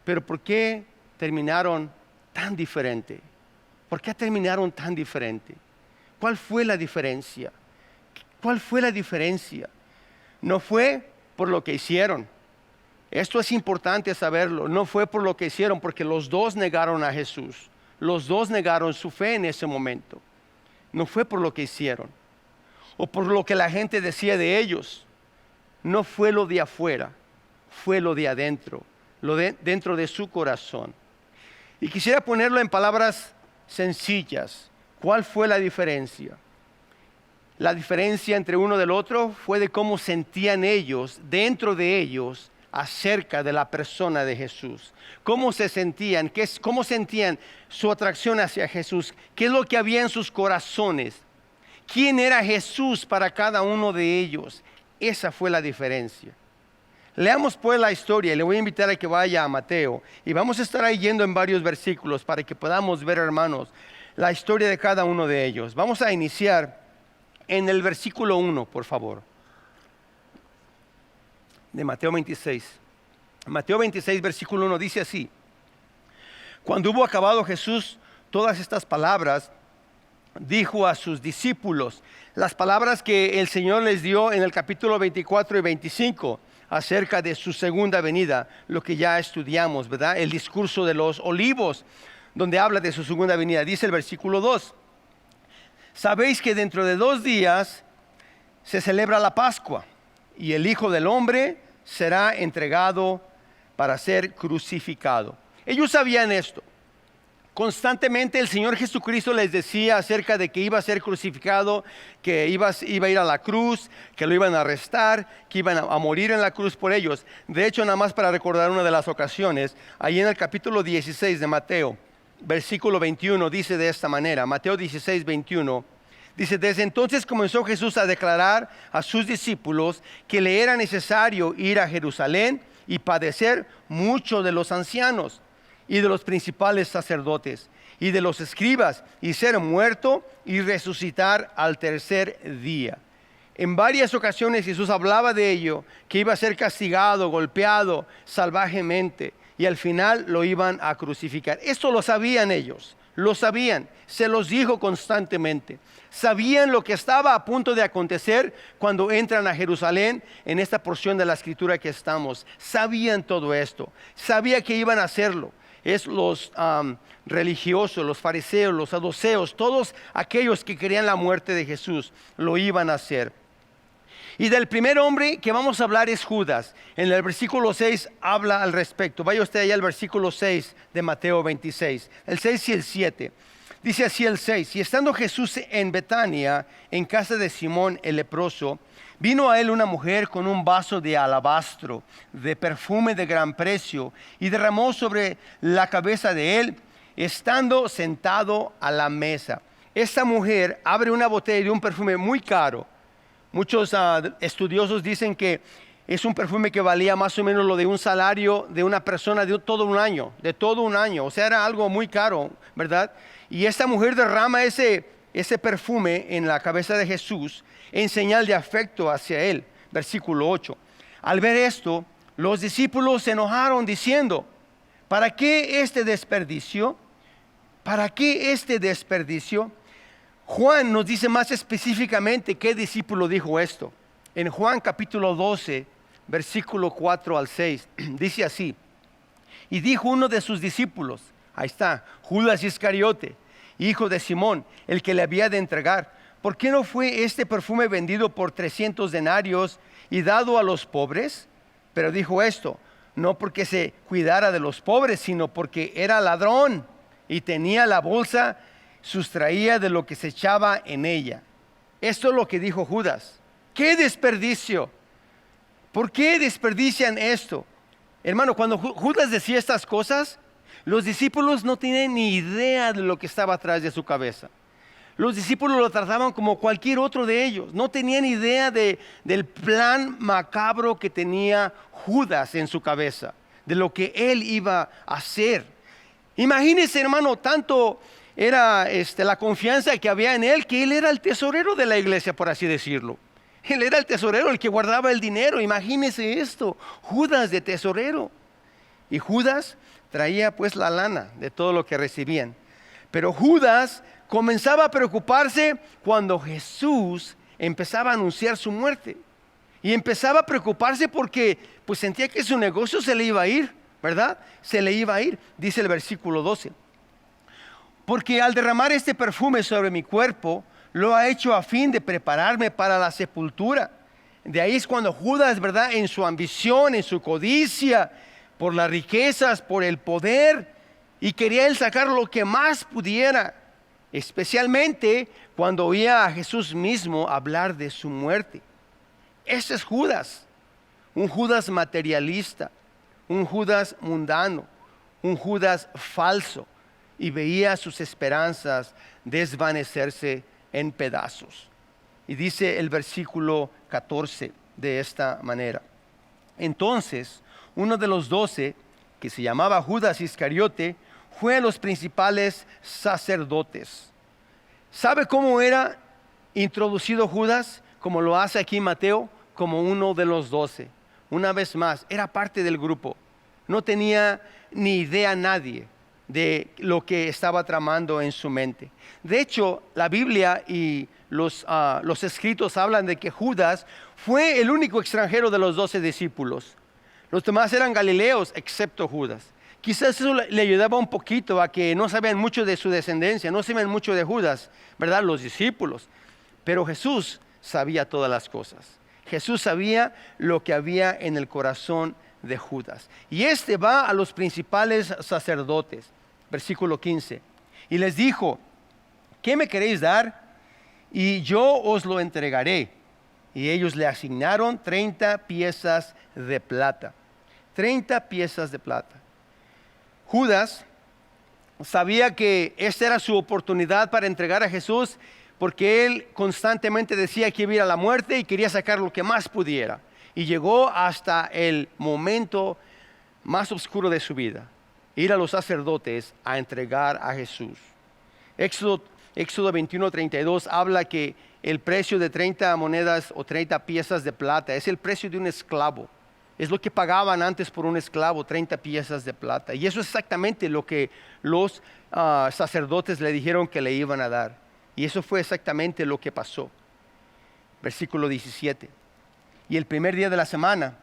pero ¿por qué terminaron tan diferente? ¿Por qué terminaron tan diferente? ¿Cuál fue la diferencia? ¿Cuál fue la diferencia? No fue por lo que hicieron. Esto es importante saberlo. No fue por lo que hicieron, porque los dos negaron a Jesús. Los dos negaron su fe en ese momento. No fue por lo que hicieron o por lo que la gente decía de ellos. No fue lo de afuera, fue lo de adentro, dentro de su corazón. Y quisiera ponerlo en palabras sencillas. ¿Cuál fue la diferencia? La diferencia entre uno del otro fue de cómo sentían ellos, dentro de ellos, acerca de la persona de Jesús. ¿Cómo se sentían? ¿Cómo sentían su atracción hacia Jesús? ¿Qué es lo que había en sus corazones? ¿Quién era Jesús para cada uno de ellos? Esa fue la diferencia. Leamos pues la historia y le voy a invitar a que vaya a Mateo. Y vamos a estar ahí yendo en varios versículos para que podamos ver, hermanos, la historia de cada uno de ellos. Vamos a iniciar en el versículo 1, por favor, de Mateo 26. Mateo 26, versículo 1 dice así: Cuando hubo acabado Jesús todas estas palabras, dijo a sus discípulos las palabras que el Señor les dio en el capítulo 24 y 25 acerca de su segunda venida, lo que ya estudiamos, ¿verdad? El discurso de los olivos, donde habla de su segunda venida. Dice el versículo 2: Sabéis que dentro de 2 días se celebra la Pascua, y el Hijo del Hombre será entregado para ser crucificado. Ellos sabían esto. Constantemente el Señor Jesucristo les decía acerca de que iba a ser crucificado, que iba a ir a la cruz, que lo iban a arrestar, que iban a morir en la cruz por ellos. De hecho, nada más para recordar una de las ocasiones, ahí en el capítulo 16 de Mateo, versículo 21, dice de esta manera, Mateo 16, 21, dice: Desde entonces comenzó Jesús a declarar a sus discípulos que le era necesario ir a Jerusalén y padecer mucho de los ancianos y de los principales sacerdotes y de los escribas, y ser muerto y resucitar al tercer día. En varias ocasiones Jesús hablaba de ello, que iba a ser castigado, golpeado salvajemente, y al final lo iban a crucificar. Esto lo sabían ellos, lo sabían, se los dijo constantemente. Sabían lo que estaba a punto de acontecer cuando entran a Jerusalén en esta porción de la escritura que estamos. Sabían todo esto, sabía que iban a hacerlo. Es los religiosos, los fariseos, los saduceos, todos aquellos que querían la muerte de Jesús, lo iban a hacer. Y del primer hombre que vamos a hablar es Judas. En el versículo 6 habla al respecto. Vaya usted allá al versículo 6 de Mateo 26, el 6 y el 7. Dice así el 6: Y estando Jesús en Betania, en casa de Simón el leproso, Vino a él una mujer con un vaso de alabastro, de perfume de gran precio, y derramó sobre la cabeza de él, estando sentado a la mesa. Esta mujer abre una botella de un perfume muy caro. Muchos estudiosos dicen que es un perfume que valía más o menos lo de un salario de una persona de todo un año, O sea, era algo muy caro, ¿verdad? Y esta mujer derrama ese perfume en la cabeza de Jesús en señal de afecto hacia él. Versículo 8. Al ver esto, los discípulos se enojaron diciendo, ¿para qué este desperdicio? ¿Para qué este desperdicio? Juan nos dice más específicamente qué discípulo dijo esto. En Juan capítulo 12, versículo 4 al 6, dice así: y dijo uno de sus discípulos, ahí está, Judas Iscariote, hijo de Simón, el que le había de entregar, ¿por qué no fue este perfume vendido por 300 denarios y dado a los pobres? Pero dijo esto, no porque se cuidara de los pobres, sino porque era ladrón y tenía la bolsa, sustraía de lo que se echaba en ella. Esto es lo que dijo Judas. ¡Qué desperdicio! ¿Por qué desperdician esto? Hermano, cuando Judas decía estas cosas, los discípulos no tenían ni idea de lo que estaba atrás de su cabeza. Los discípulos lo trataban como cualquier otro de ellos. No tenían idea del plan macabro que tenía Judas en su cabeza, de lo que él iba a hacer. Imagínense, hermano, tanto era la confianza que había en él, que él era el tesorero de la iglesia, por así decirlo. Él era el tesorero, el que guardaba el dinero. Imagínense esto, Judas de tesorero. Y Judas traía pues la lana de todo lo que recibían. Pero Judas comenzaba a preocuparse cuando Jesús empezaba a anunciar su muerte. Y empezaba a preocuparse porque pues sentía que su negocio se le iba a ir, ¿verdad? Se le iba a ir, dice el versículo 12. Porque al derramar este perfume sobre mi cuerpo, lo ha hecho a fin de prepararme para la sepultura. De ahí es cuando Judas, ¿verdad? En su ambición, en su codicia, por las riquezas, por el poder, y quería él sacar lo que más pudiera, especialmente cuando oía a Jesús mismo hablar de su muerte. Ese es Judas, un Judas materialista, un Judas mundano, un Judas falso, y veía sus esperanzas desvanecerse en pedazos. Y dice el versículo 14 de esta manera: entonces uno de los 12, que se llamaba Judas Iscariote, fue a los principales sacerdotes. ¿Sabe cómo era introducido Judas? Como lo hace aquí Mateo, como uno de los 12. Una vez más, era parte del grupo. No tenía ni idea nadie de lo que estaba tramando en su mente. De hecho, la Biblia y los escritos hablan de que Judas fue el único extranjero de los 12 discípulos. Los demás eran galileos, excepto Judas. Quizás eso le ayudaba un poquito a que no sabían mucho de su descendencia, no sabían mucho de Judas, ¿verdad? Los discípulos. Pero Jesús sabía todas las cosas. Jesús sabía lo que había en el corazón de Judas. Y va a los principales sacerdotes. Versículo 15. Y les dijo: ¿qué me queréis dar? Y yo os lo entregaré. Y ellos le asignaron 30 piezas de plata. 30 piezas de plata. Judas sabía que esta era su oportunidad para entregar a Jesús, porque él constantemente decía que iba a ir a la muerte y quería sacar lo que más pudiera. Y llegó hasta el momento más oscuro de su vida: ir a los sacerdotes a entregar a Jesús. Éxodo 21:32 habla que el precio de 30 monedas o 30 piezas de plata es el precio de un esclavo. Es lo que pagaban antes por un esclavo, 30 piezas de plata. Y eso es exactamente lo que los sacerdotes le dijeron que le iban a dar. Y eso fue exactamente lo que pasó. Versículo 17. Y el primer día de la semana,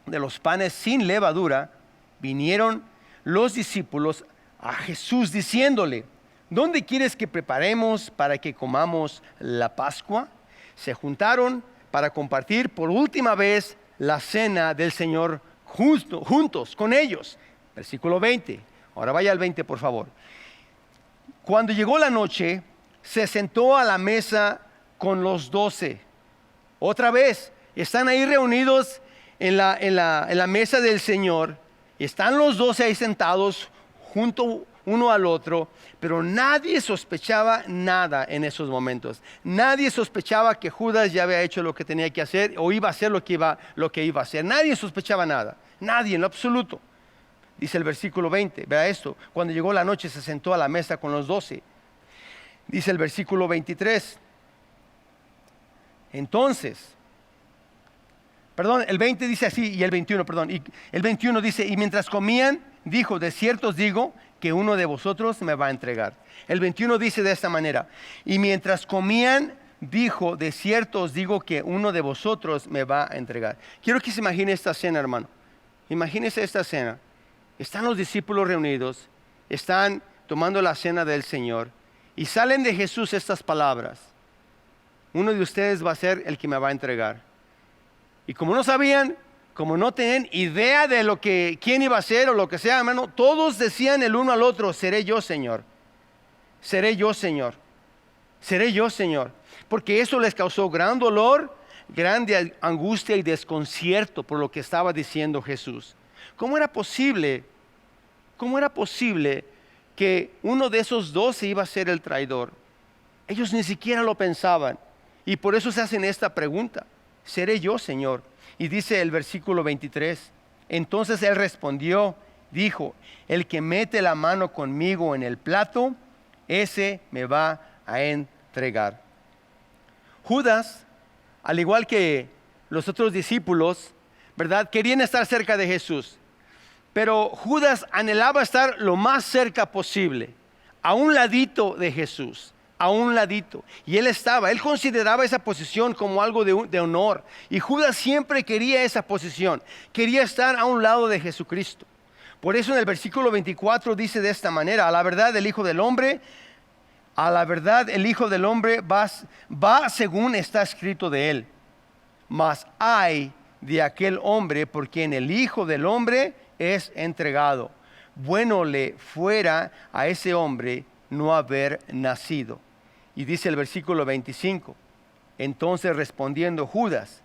de los panes sin levadura, vinieron los discípulos a Jesús diciéndole: ¿dónde quieres que preparemos para que comamos la Pascua? Se juntaron para compartir por última vez la cena del Señor juntos con ellos. Versículo 20. Ahora vaya al 20, por favor. Cuando llegó la noche, se sentó a la mesa con los 12. Otra vez, están ahí reunidos en la mesa del Señor. Están los 12 ahí sentados junto uno al otro, pero nadie sospechaba nada en esos momentos. Nadie sospechaba que Judas ya había hecho lo que tenía que hacer o iba a hacer lo que iba a hacer. Nadie sospechaba nada, nadie en lo absoluto. Dice el versículo 20, vea esto: cuando llegó la noche se sentó a la mesa con los 12. Dice el versículo 23. Entonces, el 20 dice así, y el 21, y el 21 dice: y mientras comían, dijo, de cierto os digo que uno de vosotros me va a entregar. El 21 dice de esta manera: y mientras comían, dijo, de cierto os digo que uno de vosotros me va a entregar. Quiero que se imagine esta cena, hermano. Imagínese esta cena. Están los discípulos reunidos, están tomando la cena del Señor, y salen de Jesús estas palabras: uno de ustedes va a ser el que me va a entregar. Y como no sabían, como no tenían idea de quién iba a ser o lo que sea, hermano, todos decían el uno al otro: seré yo, Señor. Seré yo, Señor. Seré yo, Señor. Porque eso les causó gran dolor, grande angustia y desconcierto por lo que estaba diciendo Jesús. ¿Cómo era posible que uno de esos 12 iba a ser el traidor? Ellos ni siquiera lo pensaban. Y por eso se hacen esta pregunta: ¿seré yo, Señor? Y dice el versículo 23: entonces él respondió, dijo: el que mete la mano conmigo en el plato, ese me va a entregar. Judas, al igual que los otros discípulos, ¿verdad?, querían estar cerca de Jesús. Pero Judas anhelaba estar lo más cerca posible, a un ladito de Jesús. A un ladito. Y él consideraba esa posición como algo de honor. Y Judas siempre quería esa posición. Quería estar a un lado de Jesucristo. Por eso en el versículo 24 dice de esta manera: a la verdad el Hijo del Hombre va según está escrito de él. Mas ay de aquel hombre por quien el Hijo del Hombre es entregado. Bueno le fuera a ese hombre no haber nacido. Y dice el versículo 25: entonces respondiendo Judas,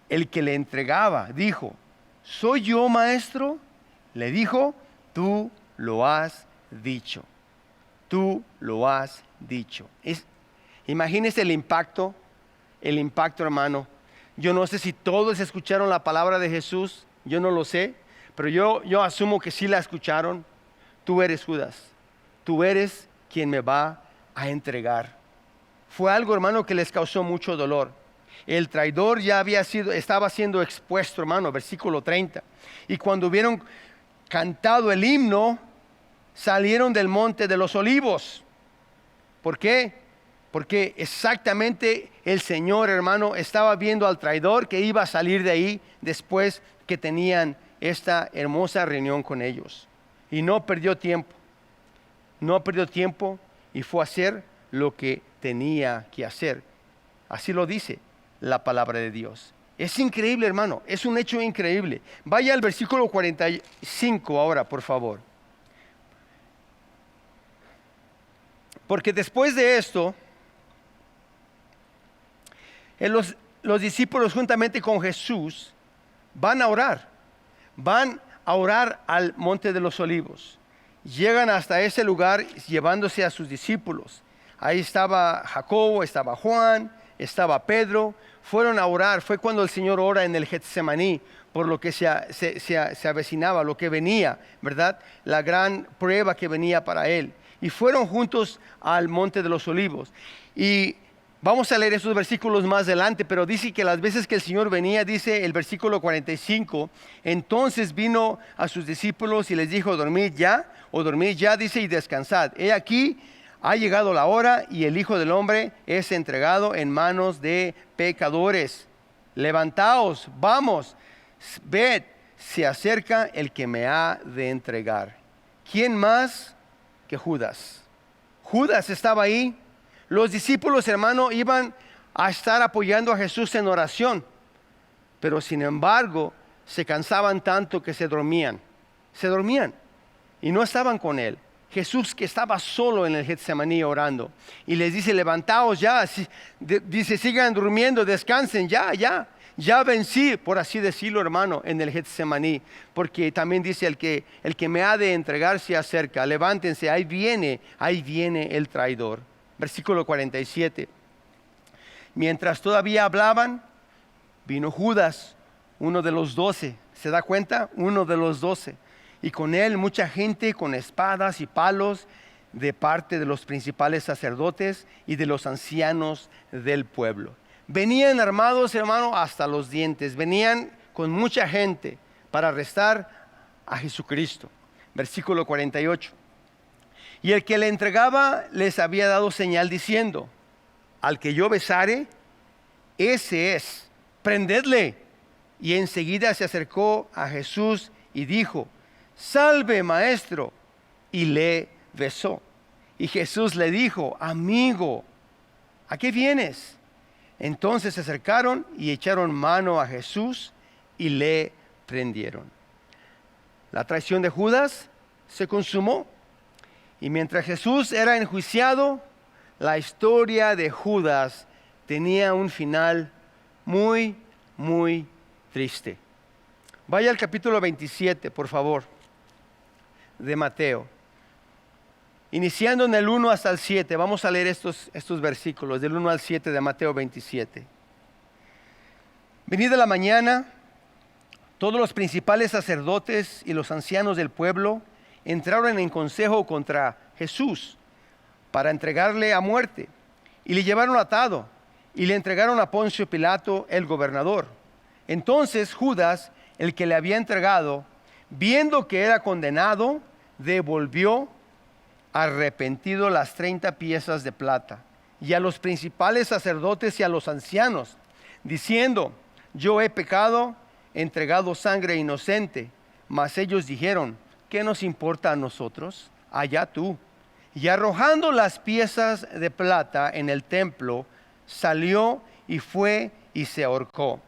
el que le entregaba, dijo: ¿soy yo, maestro? Le dijo: tú lo has dicho. Tú lo has dicho. Imagínese el impacto, hermano. Yo no sé si todos escucharon la palabra de Jesús, yo no lo sé, pero yo asumo que sí la escucharon. Tú eres Judas, tú eres quien me va a entregar. Fue algo, hermano, que les causó mucho dolor. El traidor ya estaba siendo expuesto, hermano, versículo 30. Y cuando hubieron cantado el himno, salieron del monte de los olivos. ¿Por qué? Porque exactamente el Señor, hermano, estaba viendo al traidor que iba a salir de ahí después que tenían esta hermosa reunión con ellos. Y no perdió tiempo. Y fue a hacer lo que tenía que hacer. Así lo dice la palabra de Dios. Es increíble, hermano, es un hecho increíble. Vaya al versículo 45 ahora, por favor. Porque después de esto, los discípulos juntamente con Jesús van a orar al monte de los olivos. Llegan hasta ese lugar llevándose a sus discípulos. Ahí estaba Jacobo, estaba Juan, estaba Pedro. Fueron a orar. Fue cuando el Señor ora en el Getsemaní por lo que se avecinaba, lo que venía, ¿verdad? La gran prueba que venía para él. Y fueron juntos al monte de los olivos. Y vamos a leer esos versículos más adelante, pero dice que las veces que el Señor venía, dice el versículo 45, entonces vino a sus discípulos y les dijo: dormid ya, dice, y descansad. He aquí, ha llegado la hora y el Hijo del Hombre es entregado en manos de pecadores. Levantaos, vamos, ved, se acerca el que me ha de entregar. ¿Quién más que Judas? Judas estaba ahí. Los discípulos, hermano, iban a estar apoyando a Jesús en oración, pero sin embargo se cansaban tanto que se dormían y no estaban con él. Jesús que estaba solo en el Getsemaní orando. Y les dice, levantaos ya. Dice, sigan durmiendo, descansen, ya vencí, por así decirlo, hermano, en el Getsemaní. Porque también dice, el que me ha de entregar se acerca. Levántense, ahí viene el traidor. Versículo 47. Mientras todavía hablaban, vino Judas, uno de los 12. ¿Se da cuenta? Uno de los 12. Y con él mucha gente con espadas y palos de parte de los principales sacerdotes y de los ancianos del pueblo. Venían armados, hermano, hasta los dientes. Venían con mucha gente para arrestar a Jesucristo. Versículo 48. Y el que le entregaba les había dado señal diciendo, al que yo besare, ese es, prendedle. Y enseguida se acercó a Jesús y dijo, salve, maestro, y le besó. Y Jesús le dijo, amigo, ¿a qué vienes? Entonces se acercaron y echaron mano a Jesús y le prendieron. La traición de Judas se consumó. Y mientras Jesús era enjuiciado, la historia de Judas tenía un final muy, muy triste. Vaya al capítulo 27, por favor, de Mateo. Iniciando en el 1 hasta el 7, vamos a leer estos versículos, del 1 al 7 de Mateo 27. Venida la mañana, todos los principales sacerdotes y los ancianos del pueblo entraron en consejo contra Jesús para entregarle a muerte. Y le llevaron atado y le entregaron a Poncio Pilato, el gobernador. Entonces Judas, el que le había entregado, viendo que era condenado, devolvió arrepentido las 30 piezas de plata y a los principales sacerdotes y a los ancianos, diciendo, yo he pecado, entregado sangre inocente. Mas ellos dijeron, ¿qué nos importa a nosotros? Allá tú. Y arrojando las piezas de plata en el templo, salió y fue y se ahorcó.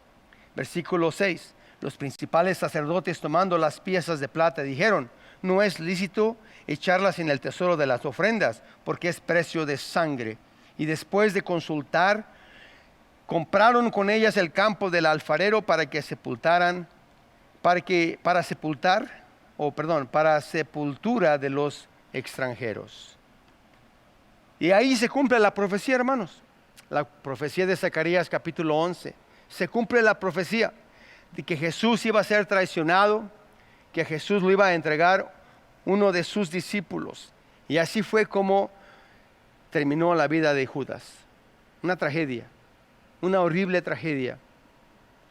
Versículo 6. Los principales sacerdotes, tomando las piezas de plata, dijeron, no es lícito echarlas en el tesoro de las ofrendas, porque es precio de sangre. Y después de consultar, compraron con ellas el campo del alfarero para sepultura de los extranjeros. Y ahí se cumple la profecía, hermanos. La profecía de Zacarías capítulo 11. Se cumple la profecía de que Jesús iba a ser traicionado, que Jesús lo iba a entregar uno de sus discípulos. Y así fue como terminó la vida de Judas. Una tragedia, una horrible tragedia,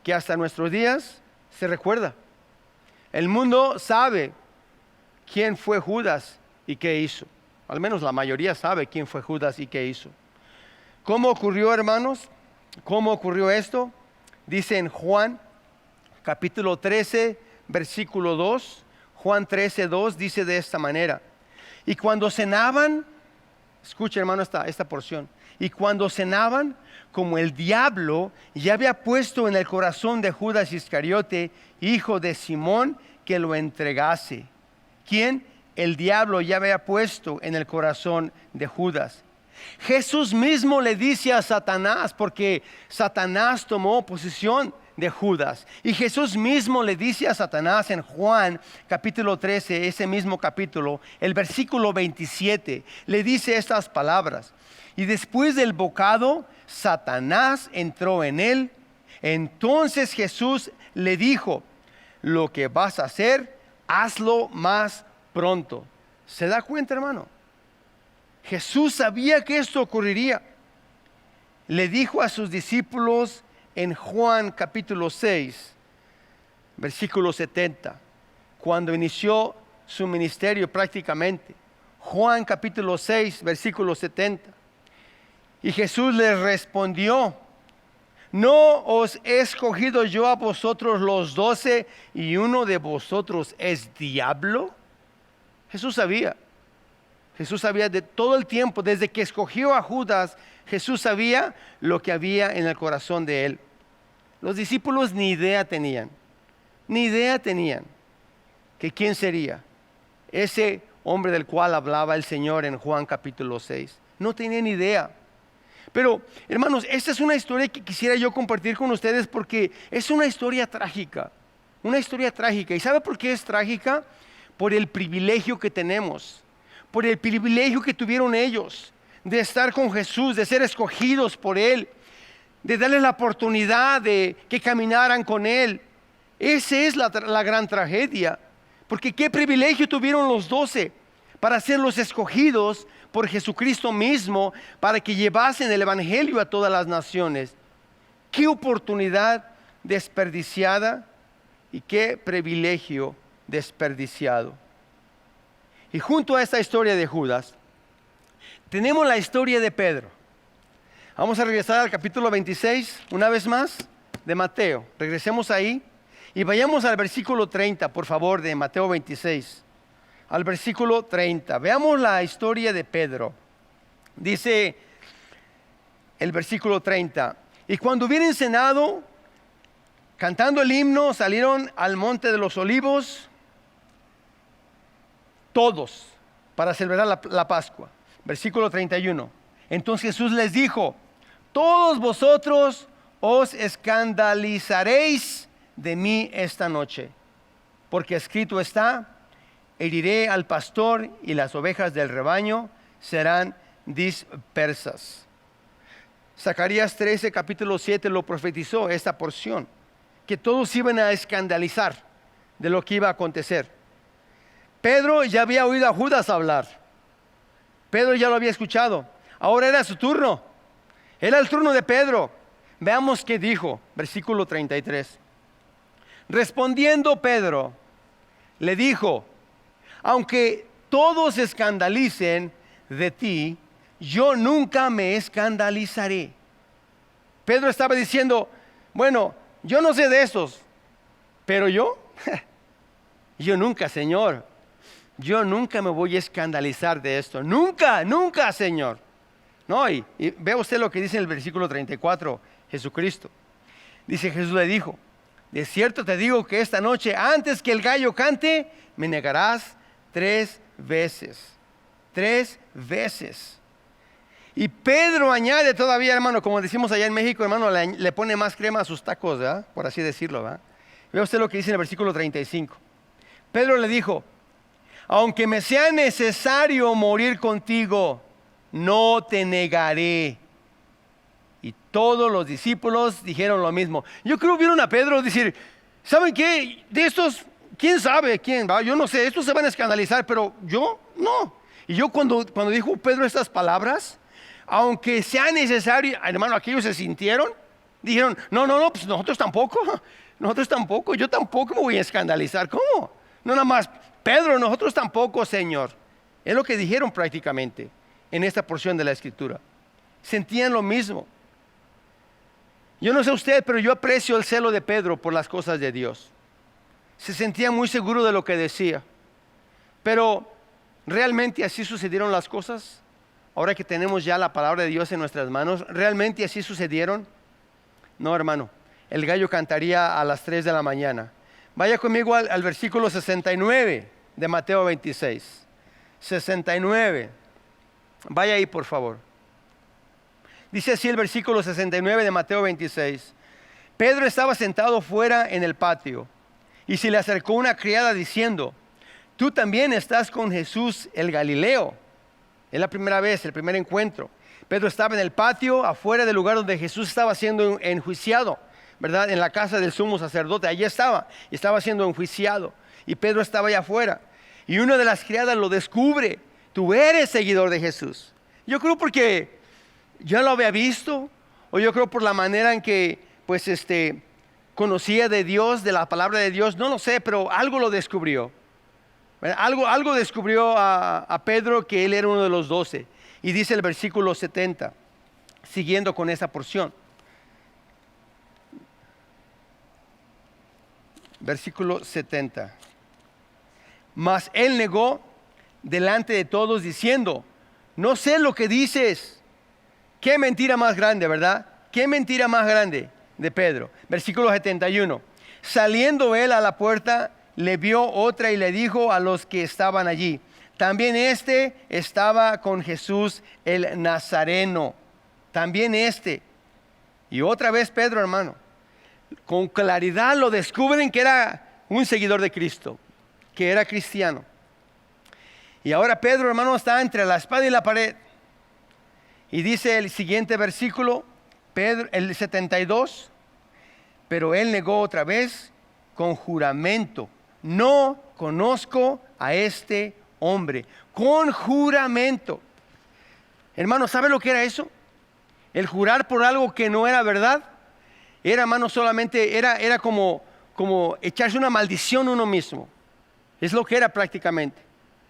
que hasta nuestros días se recuerda. El mundo sabe quién fue Judas y qué hizo. Al menos la mayoría sabe quién fue Judas y qué hizo. ¿Cómo ocurrió, hermanos? ¿Cómo ocurrió esto? Dice en Juan capítulo 13, versículo 2. Juan 13, 2 dice de esta manera. Y cuando cenaban, escucha, hermano, esta porción. Y cuando cenaban, como el diablo ya había puesto en el corazón de Judas Iscariote, hijo de Simón, que lo entregase. ¿Quién? El diablo ya había puesto en el corazón de Judas. Jesús mismo le dice a Satanás, porque Satanás tomó posesión de Judas. Y Jesús mismo le dice a Satanás en Juan capítulo 13, ese mismo capítulo, el versículo 27, le dice estas palabras. Y después del bocado, Satanás entró en él. Entonces Jesús le dijo, lo que vas a hacer, hazlo más pronto. ¿Se da cuenta, hermano? Jesús sabía que esto ocurriría. Le dijo a sus discípulos en Juan capítulo 6, versículo 70, cuando inició su ministerio prácticamente. Juan capítulo 6, versículo 70. Y Jesús les respondió, ¿no os he escogido yo a vosotros los 12 y uno de vosotros es diablo? Jesús sabía de todo el tiempo, desde que escogió a Judas, Jesús sabía lo que había en el corazón de él. Los discípulos ni idea tenían que quién sería ese hombre del cual hablaba el Señor en Juan capítulo 6. No tenían idea. Pero, hermanos, esta es una historia que quisiera yo compartir con ustedes porque es una historia trágica. Una historia trágica. ¿Y sabe por qué es trágica? Por el privilegio que tenemos. Por el privilegio que tuvieron ellos de estar con Jesús, de ser escogidos por Él, de darles la oportunidad de que caminaran con Él. Esa es la gran tragedia. Porque qué privilegio tuvieron los 12 para ser los escogidos por Jesucristo mismo, para que llevasen el evangelio a todas las naciones. Qué oportunidad desperdiciada y qué privilegio desperdiciado. Y junto a esta historia de Judas, tenemos la historia de Pedro. Vamos a regresar al capítulo 26, una vez más, de Mateo. Regresemos ahí y vayamos al versículo 30, por favor, de Mateo 26. Al versículo 30. Veamos la historia de Pedro. Dice el versículo 30. Y cuando hubieron cenado, cantando el himno, salieron al monte de los olivos, todos, para celebrar la Pascua. Versículo 31. Entonces Jesús les dijo: todos vosotros os escandalizaréis de mí esta noche, porque escrito está: heriré al pastor y las ovejas del rebaño serán dispersas. Zacarías 13, capítulo 7 lo profetizó, esta porción, que todos iban a escandalizar de lo que iba a acontecer. Pedro ya había oído a Judas hablar. Pedro ya lo había escuchado. Ahora era su turno. Era el turno de Pedro. Veamos qué dijo, versículo 33. Respondiendo Pedro, le dijo: aunque todos se escandalicen de ti, yo nunca me escandalizaré. Pedro estaba diciendo: bueno, yo no sé de esos, pero yo nunca, Señor, yo nunca me voy a escandalizar de esto. Nunca, nunca, Señor. No, y vea usted lo que dice en el versículo 34, Jesucristo. Dice: Jesús le dijo: de cierto te digo que esta noche, antes que el gallo cante, me negarás 3 veces. 3 veces. Y Pedro añade todavía, hermano, como decimos allá en México, hermano, le pone más crema a sus tacos, ¿verdad? Por así decirlo, ¿verdad? Vea usted lo que dice en el versículo 35. Pedro le dijo: aunque me sea necesario morir contigo, no te negaré. Y todos los discípulos dijeron lo mismo. Yo creo que vieron a Pedro decir: ¿saben qué? De estos, ¿quién sabe quién va? Yo no sé, estos se van a escandalizar, pero yo no. Y yo cuando dijo Pedro estas palabras, aunque sea necesario, hermano, aquellos se sintieron, dijeron: no, pues nosotros tampoco, yo tampoco me voy a escandalizar. ¿Cómo? No nada más, Pedro, nosotros tampoco, Señor. Es lo que dijeron prácticamente en esta porción de la Escritura. Sentían lo mismo. Yo no sé usted, pero yo aprecio el celo de Pedro por las cosas de Dios. Se sentía muy seguro de lo que decía. Pero, ¿realmente así sucedieron las cosas? Ahora que tenemos ya la palabra de Dios en nuestras manos, ¿realmente así sucedieron? No, hermano. El gallo cantaría a las 3 de la mañana. Vaya conmigo al versículo 69 de Mateo 26. 69. Vaya ahí, por favor. Dice así el versículo 69 de Mateo 26. Pedro estaba sentado fuera en el patio, y se le acercó una criada diciendo: tú también estás con Jesús el Galileo. Es la primera vez, el primer encuentro. Pedro estaba en el patio, afuera del lugar donde Jesús estaba siendo enjuiciado, ¿verdad? En la casa del sumo sacerdote. Allí estaba siendo enjuiciado. Y Pedro estaba allá afuera. Y una de las criadas lo descubre: tú eres seguidor de Jesús. Yo creo porque ya lo había visto, o yo creo por la manera en que pues conocía de Dios, de la palabra de Dios, no lo sé, pero algo lo descubrió. Algo descubrió a Pedro, que él era uno de los 12. Y dice el versículo 70, siguiendo con esa porción. Versículo 70. Mas él negó delante de todos diciendo: no sé lo que dices. Qué mentira más grande, ¿verdad? Qué mentira más grande de Pedro. Versículo 71. Saliendo él a la puerta, le vio otra y le dijo a los que estaban allí: También este estaba con Jesús el Nazareno. También este. Y otra vez Pedro, hermano, con claridad lo descubren que era un seguidor de Cristo, que era cristiano. Y ahora Pedro, hermano, está entre la espada y la pared. Y dice el siguiente versículo, Pedro, el 72, pero él negó otra vez con juramento: no conozco a este hombre. Con juramento. Hermano, ¿sabe lo que era eso? El jurar por algo que no era verdad. Era, hermano, solamente era como echarse una maldición uno mismo. Es lo que era prácticamente.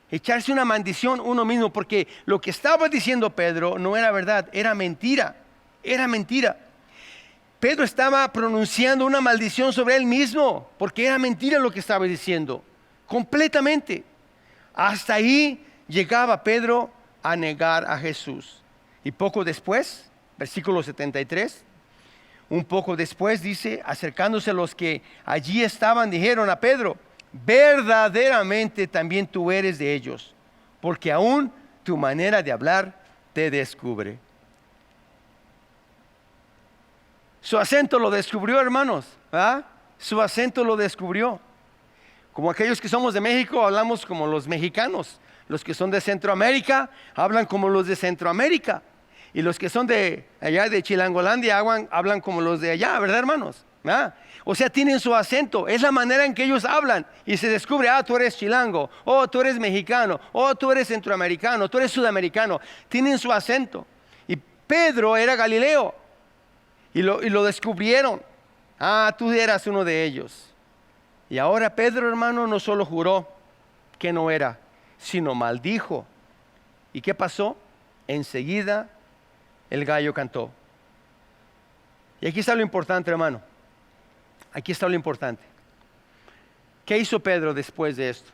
Echarse una maldición uno mismo, porque lo que estaba diciendo Pedro no era verdad, era mentira. Era mentira. Pedro estaba pronunciando una maldición sobre él mismo, porque era mentira lo que estaba diciendo. Completamente. Hasta ahí llegaba Pedro a negar a Jesús. Y poco después, versículo 73, un poco después dice, acercándose los que allí estaban, dijeron a Pedro: verdaderamente también tú eres de ellos, porque aún tu manera de hablar te descubre. Su acento lo descubrió, hermanos, ¿verdad? Su acento lo descubrió. Como aquellos que somos de México, hablamos como los mexicanos. Los que son de Centroamérica, hablan como los de Centroamérica. Y los que son de allá de Chilangolandia, hablan como los de allá, ¿verdad, hermanos? ¿Verdad? O sea, tienen su acento. Es la manera en que ellos hablan. Y se descubre, tú eres chilango, tú eres mexicano, tú eres centroamericano, tú eres sudamericano. Tienen su acento. Y Pedro era galileo. Y lo descubrieron. Tú eras uno de ellos. Y ahora Pedro, hermano, no solo juró que no era, sino maldijo. ¿Y qué pasó? Enseguida el gallo cantó. Y aquí está lo importante, hermano. Aquí está lo importante. ¿Qué hizo Pedro después de esto?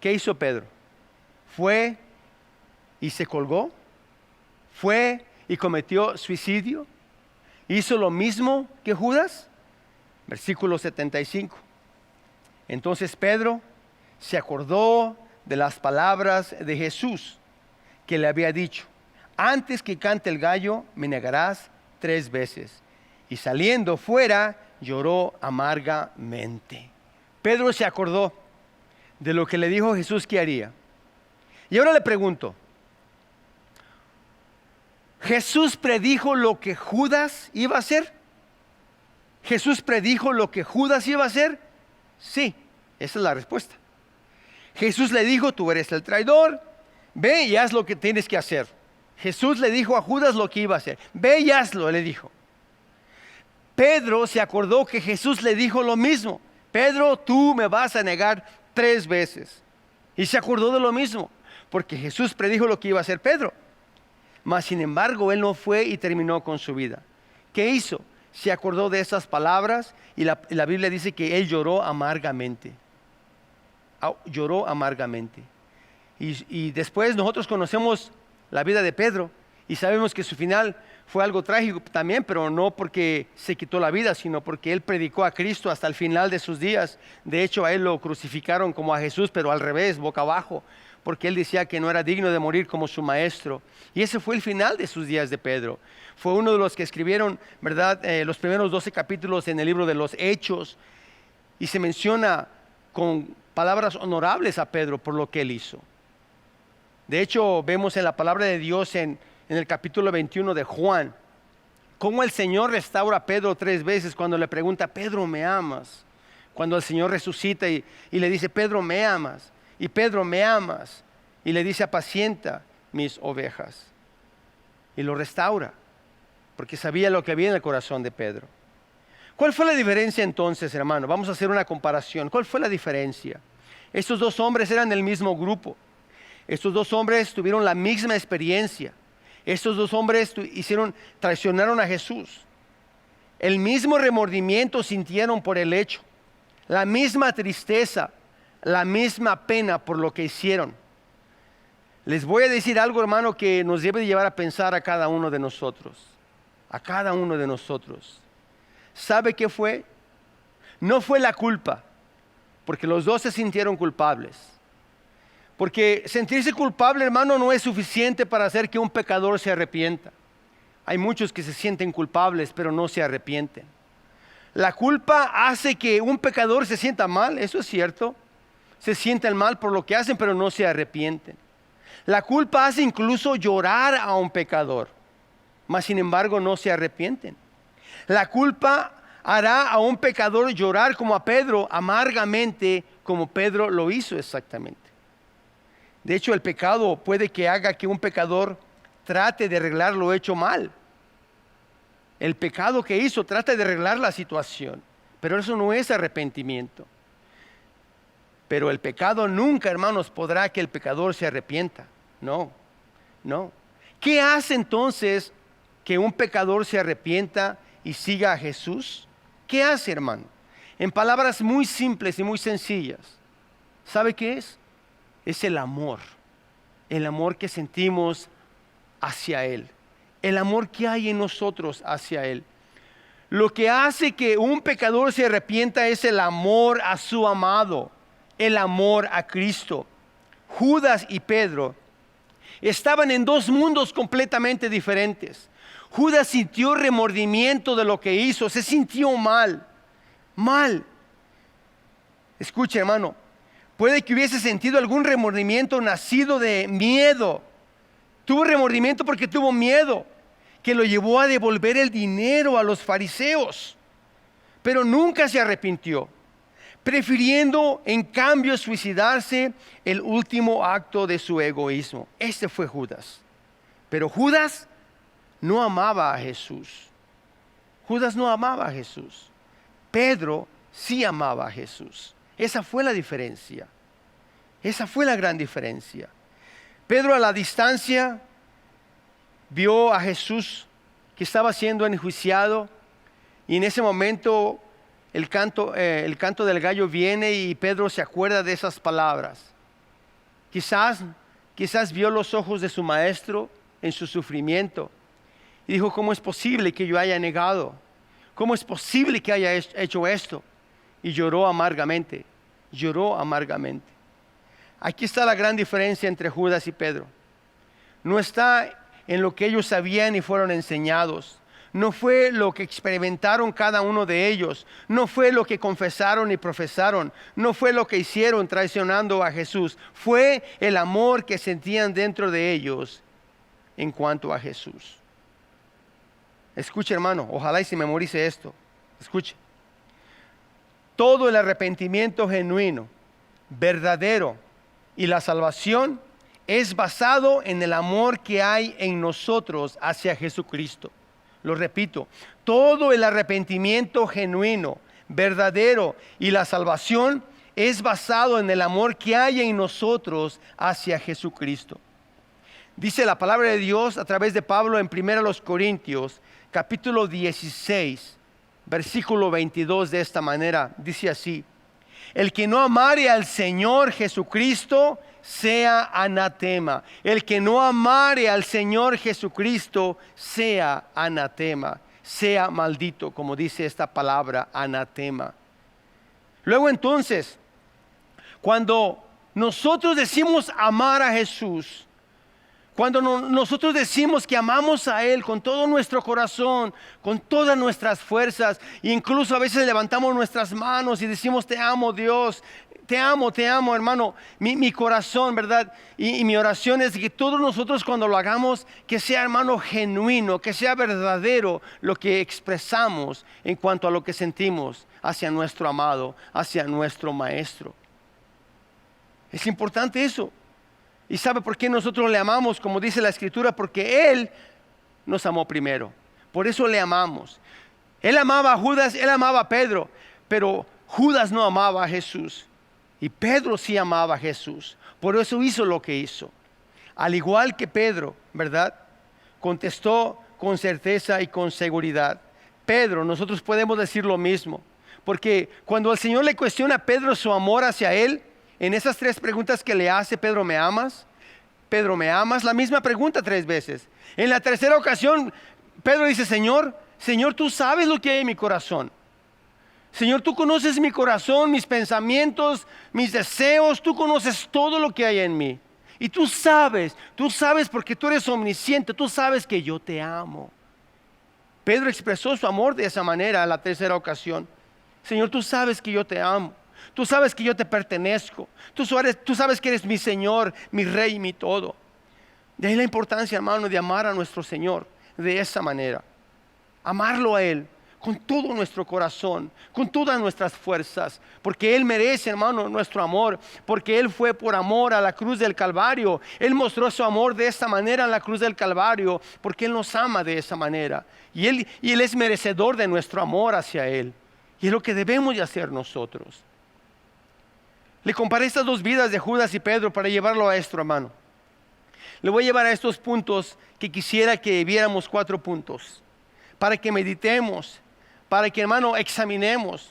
¿Qué hizo Pedro? ¿Fue y se colgó? ¿Fue y cometió suicidio? ¿Hizo lo mismo que Judas? Versículo 75. Entonces Pedro se acordó de las palabras de Jesús que le había dicho: antes que cante el gallo me negarás 3 veces. Y saliendo fuera lloró amargamente. Pedro se acordó de lo que le dijo Jesús que haría. Y ahora le pregunto, ¿Jesús predijo lo que Judas iba a hacer? ¿Jesús predijo lo que Judas iba a hacer? Sí, esa es la respuesta. Jesús le dijo: tú eres el traidor, ve y haz lo que tienes que hacer. Jesús le dijo a Judas lo que iba a hacer. Ve y hazlo, le dijo. Pedro se acordó que Jesús le dijo lo mismo: Pedro, tú me vas a negar 3 veces. Y se acordó de lo mismo, porque Jesús predijo lo que iba a hacer Pedro. Mas sin embargo, él no fue y terminó con su vida. ¿Qué hizo? Se acordó de esas palabras y la Biblia dice que él lloró amargamente. Lloró amargamente. Y después nosotros conocemos la vida de Pedro y sabemos que su final fue algo trágico también, pero no porque se quitó la vida, sino porque él predicó a Cristo hasta el final de sus días. De hecho, a él lo crucificaron como a Jesús, pero al revés, boca abajo, porque él decía que no era digno de morir como su maestro. Y ese fue el final de sus días de Pedro. Fue uno de los que escribieron, ¿verdad?, los primeros 12 capítulos en el libro de los Hechos. Y se menciona con palabras honorables a Pedro por lo que él hizo. De hecho, vemos en la palabra de Dios en el capítulo 21 de Juan, cómo el Señor restaura a Pedro 3 veces cuando le pregunta: Pedro, ¿me amas? Cuando el Señor resucita y le dice: Pedro, ¿me amas? Y Pedro, ¿me amas? Y le dice: apacienta mis ovejas. Y lo restaura, porque sabía lo que había en el corazón de Pedro. ¿Cuál fue la diferencia entonces, hermano? Vamos a hacer una comparación. ¿Cuál fue la diferencia? Estos 2 hombres eran del mismo grupo. Estos 2 hombres tuvieron la misma experiencia. Estos 2 hombres traicionaron a Jesús. El mismo remordimiento sintieron por el hecho. La misma tristeza, la misma pena por lo que hicieron. Les voy a decir algo, hermano, que nos debe llevar a pensar a cada uno de nosotros. A cada uno de nosotros. ¿Sabe qué fue? No fue la culpa, porque los 2 se sintieron culpables. Porque sentirse culpable, hermano, no es suficiente para hacer que un pecador se arrepienta. Hay muchos que se sienten culpables, pero no se arrepienten. La culpa hace que un pecador se sienta mal, eso es cierto. Se sienten mal por lo que hacen, pero no se arrepienten. La culpa hace incluso llorar a un pecador, mas sin embargo no se arrepienten. La culpa hará a un pecador llorar como a Pedro, amargamente, como Pedro lo hizo exactamente. De hecho, el pecado puede que haga que un pecador trate de arreglar lo hecho mal. El pecado que hizo trata de arreglar la situación, pero eso no es arrepentimiento. Pero el pecado nunca, hermanos, podrá que el pecador se arrepienta. No. ¿Qué hace entonces que un pecador se arrepienta y siga a Jesús? ¿Qué hace, hermano? En palabras muy simples y muy sencillas. ¿Sabe qué es? Es el amor que sentimos hacia Él, el amor que hay en nosotros hacia Él. Lo que hace que un pecador se arrepienta es el amor a su amado, el amor a Cristo. Judas y Pedro estaban en dos mundos completamente diferentes. Judas sintió remordimiento de lo que hizo, se sintió mal. Escuche, hermano, puede que hubiese sentido algún remordimiento nacido de miedo. Tuvo remordimiento porque tuvo miedo, que lo llevó a devolver el dinero a los fariseos. Pero nunca se arrepintió, prefiriendo en cambio suicidarse, el último acto de su egoísmo. Este fue Judas. Pero Judas no amaba a Jesús. Pedro sí amaba a Jesús. Esa fue la diferencia. Esa fue la gran diferencia. Pedro a la distancia vio a Jesús que estaba siendo enjuiciado, y en ese momento el canto del gallo viene y Pedro se acuerda de esas palabras. Quizás vio los ojos de su maestro en su sufrimiento y dijo: ¿cómo es posible que yo haya negado? ¿Cómo es posible que haya hecho esto? Y lloró amargamente. Aquí está la gran diferencia entre Judas y Pedro. No está en lo que ellos sabían y fueron enseñados. No fue lo que experimentaron cada uno de ellos. No fue lo que confesaron y profesaron. No fue lo que hicieron traicionando a Jesús. Fue el amor que sentían dentro de ellos en cuanto a Jesús. Escuche, hermano, ojalá y se memorice esto. Escuche. Todo el arrepentimiento genuino, verdadero, y la salvación es basado en el amor que hay en nosotros hacia Jesucristo. Lo repito, todo el arrepentimiento genuino, verdadero, y la salvación es basado en el amor que hay en nosotros hacia Jesucristo. Dice la palabra de Dios a través de Pablo en 1 Corintios, capítulo 16, versículo 22, de esta manera. Dice así: el que no amare al Señor Jesucristo sea anatema. El que no amare al Señor Jesucristo sea anatema, sea maldito, como dice esta palabra, anatema. Luego entonces, cuando nosotros decimos amar a Jesús, cuando nosotros decimos que amamos a Él con todo nuestro corazón, con todas nuestras fuerzas, incluso a veces levantamos nuestras manos y decimos: te amo, Dios, te amo, hermano, mi corazón, ¿verdad? Y mi oración es que todos nosotros, cuando lo hagamos, que sea, hermano, genuino, que sea verdadero lo que expresamos en cuanto a lo que sentimos hacia nuestro amado, hacia nuestro maestro. Es importante eso. ¿Y sabe por qué nosotros le amamos? Como dice la Escritura, porque Él nos amó primero. Por eso le amamos. Él amaba a Judas, Él amaba a Pedro, pero Judas no amaba a Jesús. Y Pedro sí amaba a Jesús. Por eso hizo lo que hizo. Al igual que Pedro, ¿verdad? Contestó con certeza y con seguridad. Pedro, nosotros podemos decir lo mismo. Porque cuando el Señor le cuestiona a Pedro su amor hacia Él, en esas 3 preguntas que le hace: Pedro, ¿me amas? Pedro, ¿me amas? La misma pregunta 3 veces. En la tercera ocasión, Pedro dice: Señor, tú sabes lo que hay en mi corazón. Señor, tú conoces mi corazón, mis pensamientos, mis deseos, tú conoces todo lo que hay en mí. Y tú sabes porque tú eres omnisciente, tú sabes que yo te amo. Pedro expresó su amor de esa manera en la tercera ocasión. Señor, tú sabes que yo te amo. Tú sabes que yo te pertenezco. Tú sabes que eres mi Señor, mi Rey y mi todo. De ahí la importancia, hermano, de amar a nuestro Señor de esa manera. Amarlo a Él con todo nuestro corazón, con todas nuestras fuerzas, porque Él merece, hermano, nuestro amor, porque Él fue por amor a la cruz del Calvario. Él mostró su amor de esta manera en la cruz del Calvario, porque Él nos ama de esa manera. Y Él es merecedor de nuestro amor hacia Él. Y es lo que debemos de hacer nosotros. Le comparé estas dos vidas de Judas y Pedro para llevarlo a esto, hermano. Le voy a llevar a estos puntos que quisiera que viéramos 4 puntos. Para que meditemos, para que, hermano, examinemos,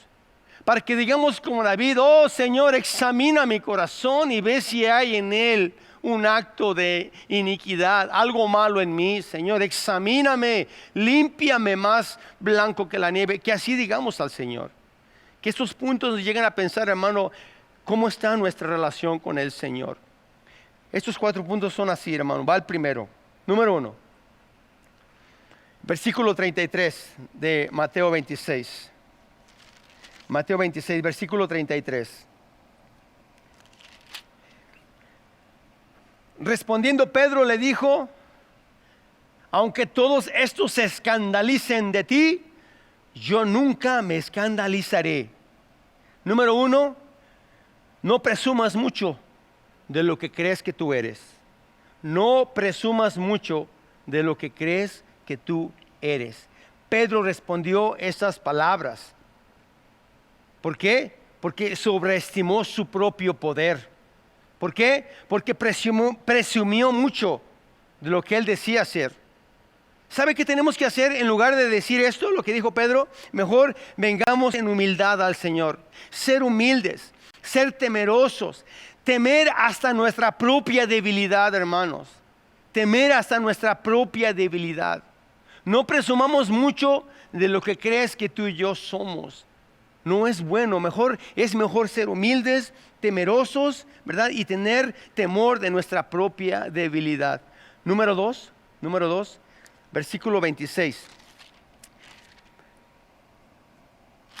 para que digamos como David: oh Señor, examina mi corazón y ve si hay en él un acto de iniquidad, algo malo en mí. Señor, examíname, límpiame más blanco que la nieve. Que así digamos al Señor. Que estos puntos nos lleguen a pensar, hermano, cómo está nuestra relación con el Señor. Estos 4 puntos son así, hermano. Va el primero. Número 1. Versículo 33 de Mateo 26. Mateo 26, versículo 33. Respondiendo Pedro le dijo: aunque todos estos se escandalicen de ti, yo nunca me escandalizaré. Número 1, no presumas mucho de lo que crees que tú eres. No presumas mucho de lo que crees que tú eres. Pedro respondió estas palabras. ¿Por qué? Porque sobreestimó su propio poder. ¿Por qué? Porque presumió mucho de lo que él decía ser. ¿Sabe qué tenemos que hacer en lugar de decir esto, lo que dijo Pedro? Mejor vengamos en humildad al Señor. Ser humildes, ser temerosos, temer hasta nuestra propia debilidad, hermanos. Temer hasta nuestra propia debilidad. No presumamos mucho de lo que crees que tú y yo somos. No es bueno. Es mejor ser humildes, temerosos, ¿verdad? Y tener temor de nuestra propia debilidad. Número 2, versículo 26.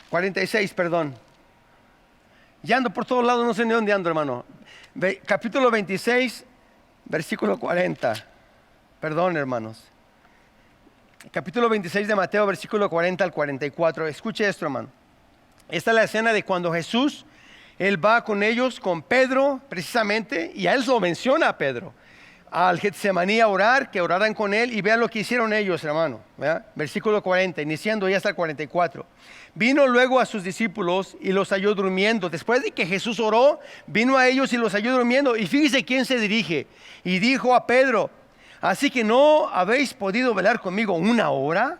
46, perdón. Ya ando por todos lados, no sé ni dónde ando, hermano. Capítulo 26, versículo 40. Perdón, hermanos. Capítulo 26 de Mateo, versículo 40 al 44. Escuche esto, hermano. Esta es la escena de cuando Jesús, Él va con ellos, con Pedro, precisamente, y a Él lo menciona a Pedro, al Getsemaní a orar, que oraran con Él, y vean lo que hicieron ellos, hermano. ¿Verdad? Versículo 40, iniciando ya hasta el 44. Vino luego a sus discípulos y los halló durmiendo. Después de que Jesús oró, vino a ellos y los halló durmiendo. Y fíjese quién se dirige. Y dijo a Pedro: ¿así que no habéis podido velar conmigo 1 hora?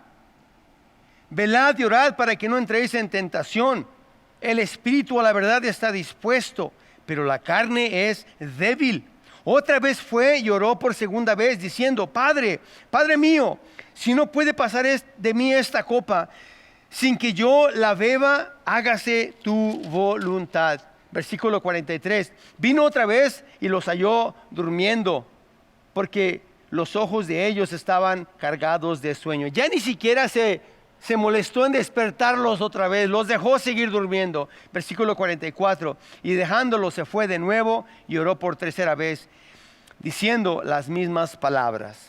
Velad y orad para que no entréis en tentación. El espíritu a la verdad está dispuesto, pero la carne es débil. Otra vez fue y oró por segunda vez, diciendo: Padre mío, si no puede pasar de mí esta copa, sin que yo la beba, hágase tu voluntad. Versículo 43. Vino otra vez y los halló durmiendo, porque los ojos de ellos estaban cargados de sueño. Ya ni siquiera se molestó en despertarlos otra vez, los dejó seguir durmiendo. Versículo 44. Y dejándolos se fue de nuevo y oró por tercera vez, diciendo las mismas palabras.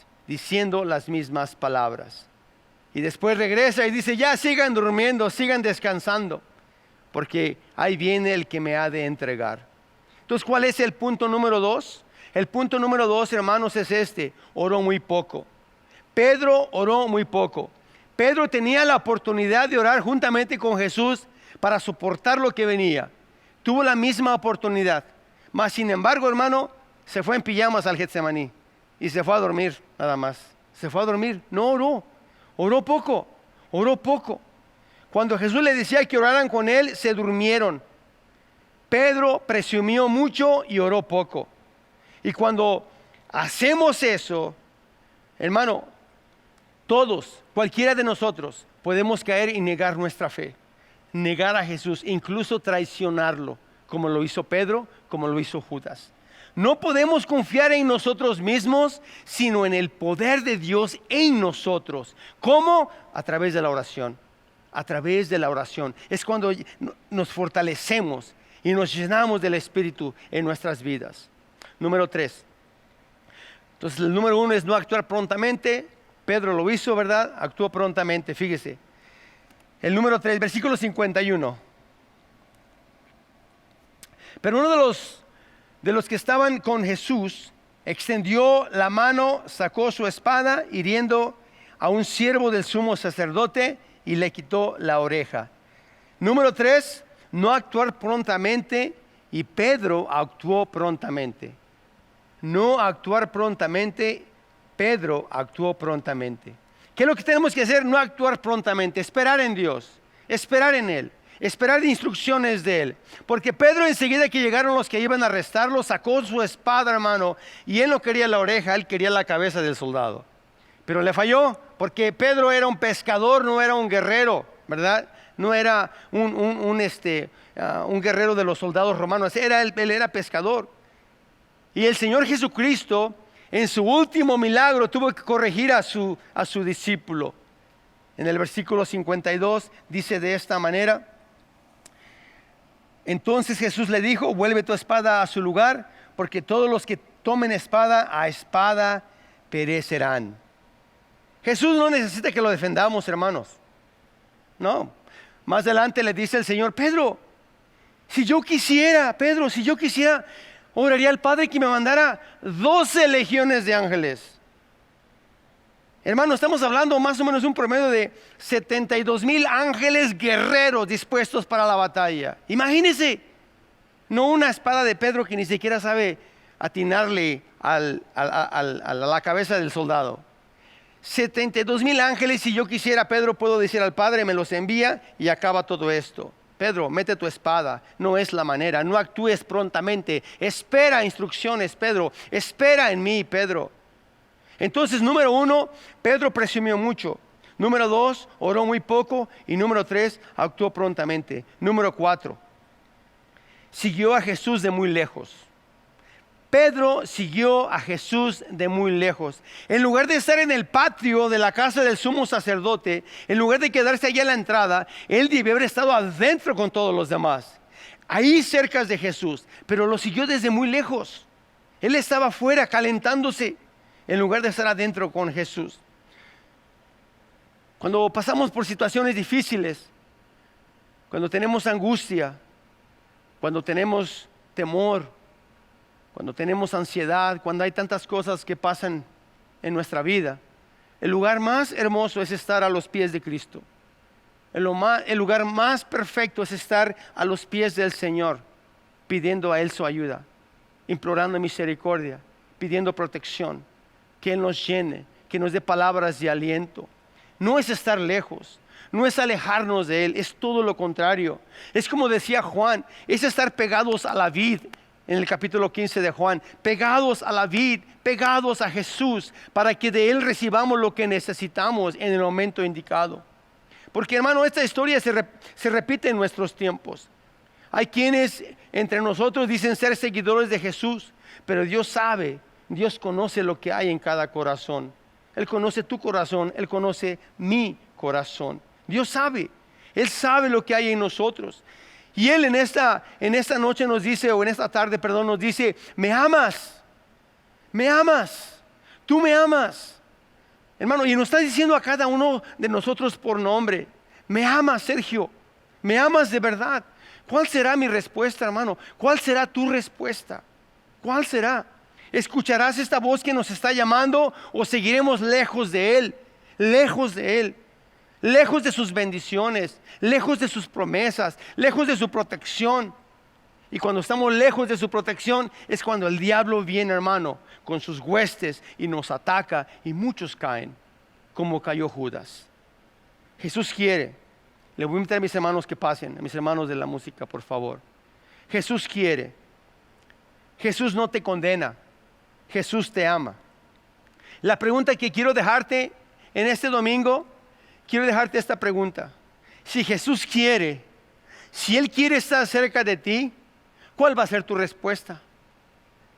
Y después regresa y dice: ya sigan durmiendo, sigan descansando, porque ahí viene el que me ha de entregar. Entonces, ¿cuál es el punto número 2? El punto número 2, hermanos, es este: oró muy poco. Pedro oró muy poco. Pedro tenía la oportunidad de orar juntamente con Jesús para soportar lo que venía. Tuvo la misma oportunidad. Mas, sin embargo, hermano, se fue en pijamas al Getsemaní y se fue a dormir, nada más. Se fue a dormir, no oró. Oró poco. Cuando Jesús le decía que oraran con él, se durmieron. Pedro presumió mucho y oró poco. Y cuando hacemos eso, hermano, todos, cualquiera de nosotros, podemos caer y negar nuestra fe. negar a Jesús, incluso traicionarlo, como lo hizo Pedro, como lo hizo Judas. No podemos confiar en nosotros mismos, sino en el poder de Dios en nosotros. ¿Cómo? A través de la oración. A través de la oración. Es cuando nos fortalecemos y nos llenamos del Espíritu en nuestras vidas. Número 3. Entonces el número 1 es no actuar prontamente. Pedro lo hizo, ¿verdad? Actuó prontamente, fíjese. El número 3, versículo 51. Pero uno de los que estaban con Jesús extendió la mano, sacó su espada, hiriendo a un siervo del sumo sacerdote y le quitó la oreja. Número 3, no actuar prontamente, y Pedro actuó prontamente. No actuar prontamente, Pedro actuó prontamente. ¿Qué es lo que tenemos que hacer? No actuar prontamente, esperar en Dios, esperar en Él. Esperar instrucciones de Él. Porque Pedro, enseguida que llegaron los que iban a arrestarlo, sacó su espada, hermano, y él no quería la oreja, él quería la cabeza del soldado. Pero le falló, porque Pedro era un pescador, no era un guerrero, ¿verdad? No era un guerrero de los soldados romanos, él era pescador. Y el Señor Jesucristo, en su último milagro, tuvo que corregir a su discípulo. En el versículo 52 dice de esta manera: entonces Jesús le dijo, vuelve tu espada a su lugar, porque todos los que tomen espada, a espada perecerán. Jesús no necesita que lo defendamos, hermanos. No. Más adelante le dice el Señor: Pedro, si yo quisiera, oraría al Padre que me mandara 12 legiones de ángeles. Hermano, estamos hablando más o menos de un promedio de 72,000 ángeles guerreros dispuestos para la batalla. Imagínense, no una espada de Pedro que ni siquiera sabe atinarle a la cabeza del soldado. 72,000 ángeles. Si yo quisiera, Pedro, puedo decir al Padre, me los envía y acaba todo esto. Pedro, mete tu espada, no es la manera, no actúes prontamente, espera instrucciones, Pedro, espera en mí, Pedro. Entonces, número 1, Pedro presumió mucho. Número 2, oró muy poco. Y número 3, actuó prontamente. Número 4, siguió a Jesús de muy lejos. Pedro siguió a Jesús de muy lejos. En lugar de estar en el patio de la casa del sumo sacerdote, en lugar de quedarse allá en la entrada, él debió haber estado adentro con todos los demás, ahí cerca de Jesús, pero lo siguió desde muy lejos. Él estaba afuera calentándose, en lugar de estar adentro con Jesús. Cuando pasamos por situaciones difíciles, cuando tenemos angustia, cuando tenemos temor, cuando tenemos ansiedad, cuando hay tantas cosas que pasan en nuestra vida, el lugar más hermoso es estar a los pies de Cristo. El lugar más perfecto es estar a los pies del Señor, pidiendo a Él su ayuda, implorando misericordia, pidiendo protección, que Él nos llene, que nos dé palabras de aliento. No es estar lejos, no es alejarnos de Él, es todo lo contrario. Es como decía Juan, es estar pegados a la vid. En el capítulo 15 de Juan, pegados a la vid, pegados a Jesús, para que de Él recibamos lo que necesitamos en el momento indicado. Porque, hermano, esta historia se repite en nuestros tiempos. Hay quienes entre nosotros dicen ser seguidores de Jesús, pero Dios sabe, Dios conoce lo que hay en cada corazón. Él conoce tu corazón, Él conoce mi corazón. Dios sabe, Él sabe lo que hay en nosotros. Y Él en esta noche nos dice, o en esta tarde, perdón, nos dice: me amas, tú me amas. Hermano, y nos está diciendo a cada uno de nosotros por nombre: me amas, Sergio, me amas de verdad. ¿Cuál será mi respuesta, hermano? ¿Cuál será tu respuesta? ¿Cuál será? ¿Escucharás esta voz que nos está llamando o seguiremos lejos de Él? Lejos de Él. Lejos de sus bendiciones, lejos de sus promesas, lejos de su protección. Y cuando estamos lejos de su protección es cuando el diablo viene, hermano, con sus huestes y nos ataca, y muchos caen, como cayó Judas. Jesús quiere. Le voy a invitar a mis hermanos que pasen, a mis hermanos de la música, por favor. Jesús quiere. Jesús no te condena. Jesús te ama. La pregunta que quiero dejarte en este domingo, quiero dejarte esta pregunta: si Jesús quiere, Si Él quiere estar cerca de ti, ¿cuál va a ser tu respuesta?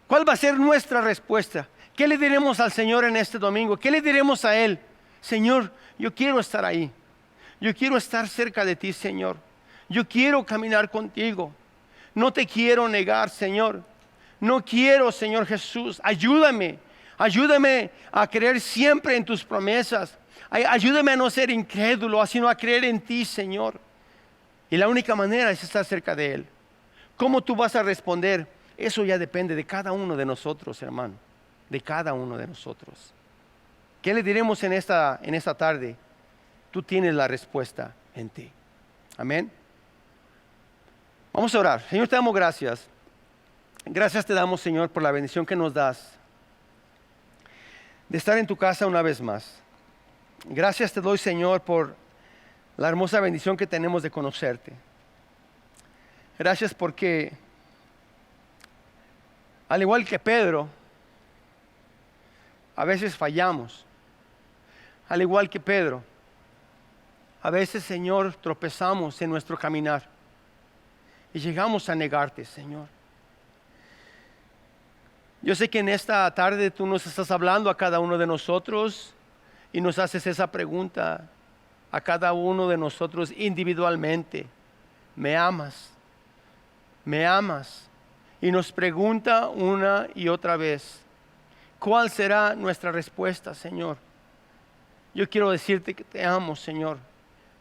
¿Cuál va a ser nuestra respuesta? ¿Qué le diremos al Señor en este domingo? ¿Qué le diremos a Él? Señor, yo quiero estar ahí. Yo quiero estar cerca de ti, Señor. Yo quiero caminar contigo. No te quiero negar, Señor. No quiero, Señor Jesús. Ayúdame a creer siempre en tus promesas. Ayúdame a no ser incrédulo, sino a creer en ti, Señor. Y la única manera es estar cerca de Él. ¿Cómo tú vas a responder? Eso ya depende de cada uno de nosotros, hermano. De cada uno de nosotros. ¿Qué le diremos en esta tarde? Tú tienes la respuesta en ti. Amén. Vamos a orar. Señor, te damos gracias. Gracias te damos, Señor, por la bendición que nos das de estar en tu casa una vez más. Gracias te doy, Señor, por la hermosa bendición que tenemos de conocerte. Gracias porque, al igual que Pedro, a veces fallamos. Al igual que Pedro, a veces, Señor, tropezamos en nuestro caminar y llegamos a negarte, Señor. Yo sé que en esta tarde tú nos estás hablando a cada uno de nosotros y nos haces esa pregunta a cada uno de nosotros individualmente. ¿Me amas? ¿Me amas? Y nos pregunta una y otra vez, ¿cuál será nuestra respuesta, Señor? Yo quiero decirte que te amo, Señor,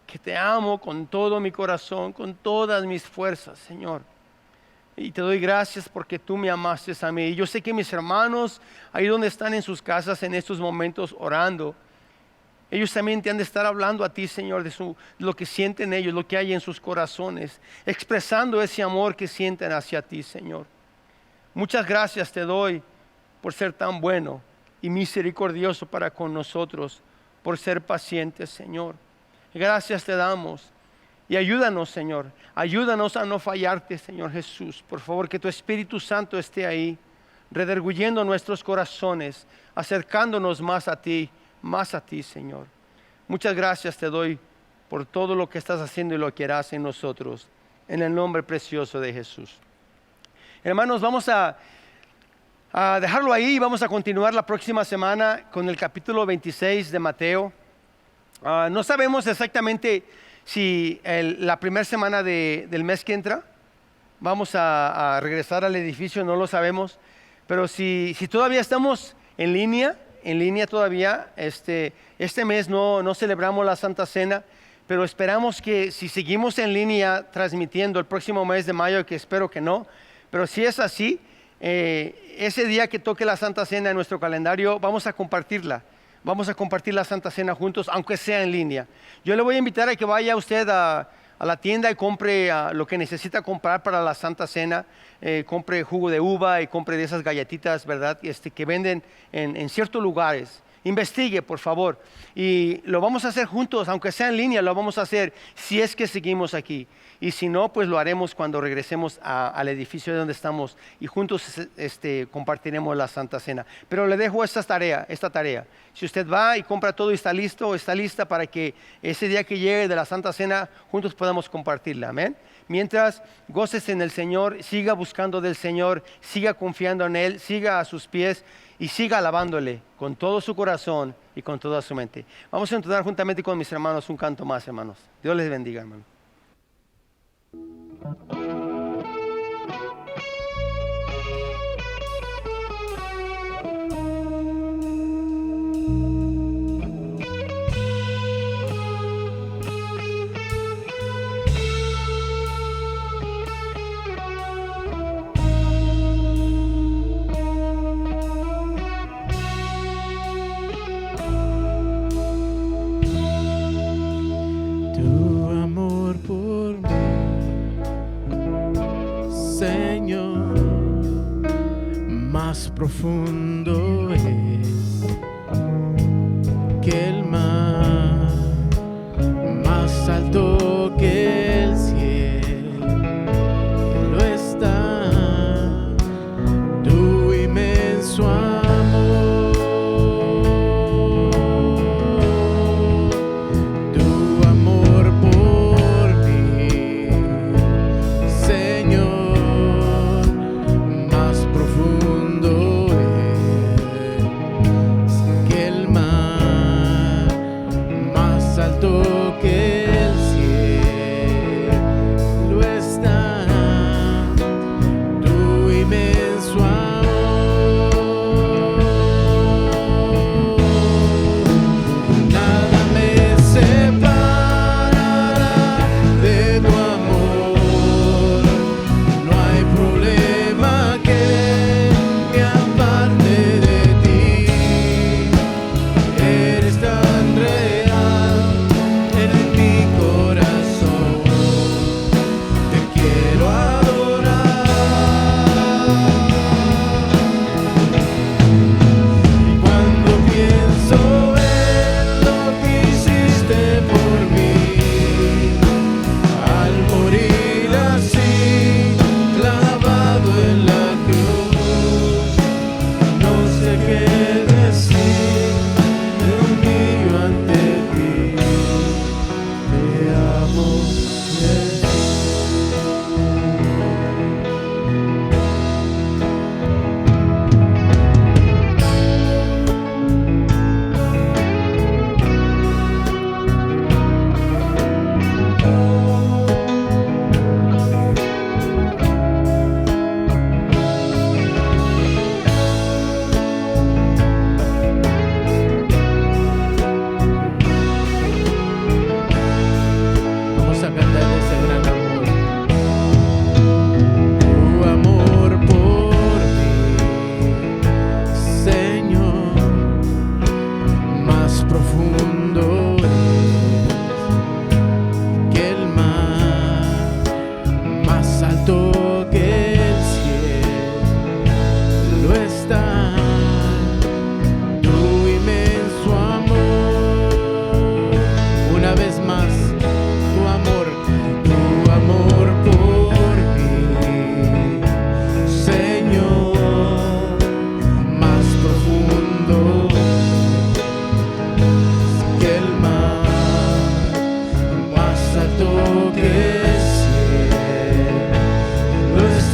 que te amo con todo mi corazón, con todas mis fuerzas, Señor. Y te doy gracias porque tú me amaste a mí. Y yo sé que mis hermanos, ahí donde están en sus casas en estos momentos orando, ellos también te han de estar hablando a ti, Señor, de lo que sienten ellos, lo que hay en sus corazones, expresando ese amor que sienten hacia ti, Señor. Muchas gracias te doy por ser tan bueno y misericordioso para con nosotros, por ser pacientes, Señor. Gracias te damos. Y ayúdanos, Señor, ayúdanos a no fallarte, Señor Jesús. Por favor, que tu Espíritu Santo esté ahí, redarguyendo nuestros corazones, acercándonos más a ti, Señor. Muchas gracias te doy por todo lo que estás haciendo y lo que harás en nosotros, en el nombre precioso de Jesús. Hermanos, vamos a dejarlo ahí y vamos a continuar la próxima semana con el capítulo 26 de Mateo. No sabemos exactamente si la primera semana del mes que entra vamos a regresar al edificio, no lo sabemos, pero si todavía estamos en línea todavía, este mes no celebramos la Santa Cena, pero esperamos que si seguimos en línea transmitiendo el próximo mes de mayo, que espero que no, pero si es así, ese día que toque la Santa Cena en nuestro calendario, vamos a compartirla. Vamos a compartir la Santa Cena juntos, aunque sea en línea. Yo le voy a invitar a que vaya usted a la tienda y compre lo que necesita comprar para la Santa Cena. Compre jugo de uva y compre de esas galletitas, ¿verdad? Que venden en ciertos lugares. Investigue, por favor. Y lo vamos a hacer juntos, aunque sea en línea, lo vamos a hacer si es que seguimos aquí. Y si no, pues lo haremos cuando regresemos al edificio donde estamos y juntos compartiremos la Santa Cena. Pero le dejo esta tarea. Si usted va y compra todo y está lista para que ese día que llegue de la Santa Cena, juntos podamos compartirla. Amén. Mientras, gócese en el Señor, siga buscando del Señor, siga confiando en Él, siga a sus pies y siga alabándole con todo su corazón y con toda su mente. Vamos a entonar juntamente con mis hermanos un canto más, hermanos. Dios les bendiga, hermanos. Profundo es que el mar, más alto que el cielo está, tu inmenso amor, tu amor por mí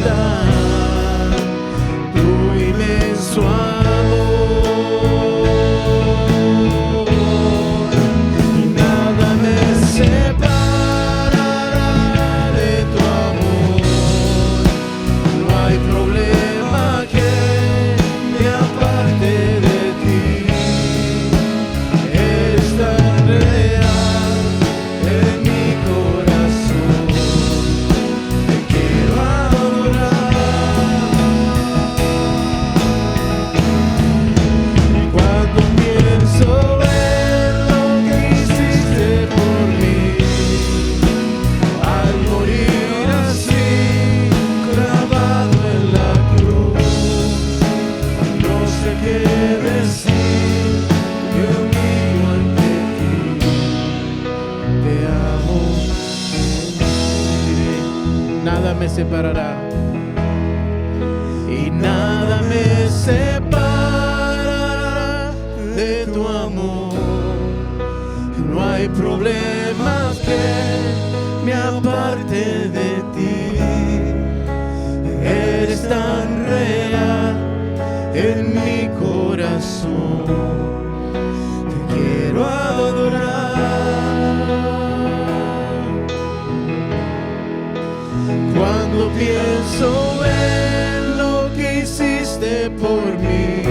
está tu inmenso amor, y nada me separará de tu amor. No hay problema que me aparte de ti. Eres tan real en mi corazón. Te quiero adorar. Y cuando pienso en lo que hiciste por mí, al morir así, clavado en la cruz, no sé qué decir, me humillo ante ti, te amo. Nada me separará, y nada me separará de tu amor. No hay problema que me aparte de ti. Eres tan real en mi corazón. Te quiero adorar. Cuando pienso en lo que hiciste por mí,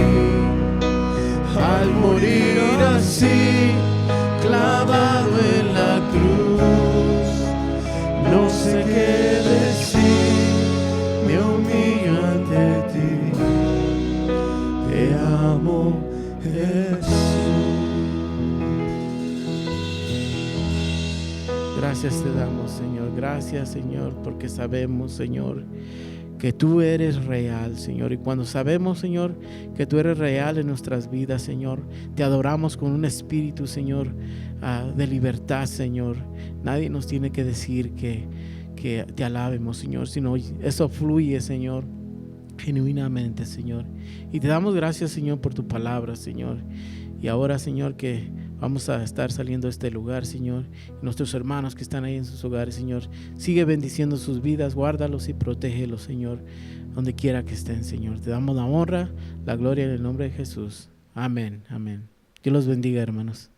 al morir así, clavado en la cruz, no sé qué decir, me humillo ante ti, te amo, Jesús. Gracias te damos, Señor. Gracias, Señor, porque sabemos, Señor, que tú eres real, Señor. Y cuando sabemos, Señor, que tú eres real en nuestras vidas, Señor, te adoramos con un espíritu, Señor, de libertad, Señor. Nadie nos tiene que decir que te alabemos, Señor, sino eso fluye, Señor, genuinamente, Señor. Y te damos gracias, Señor, por tu palabra, Señor. Y ahora, Señor, que vamos a estar saliendo de este lugar, Señor. Y nuestros hermanos que están ahí en sus hogares, Señor, sigue bendiciendo sus vidas, guárdalos y protégelos, Señor, donde quiera que estén, Señor. Te damos la honra, la gloria en el nombre de Jesús. Amén, amén. Dios los bendiga, hermanos.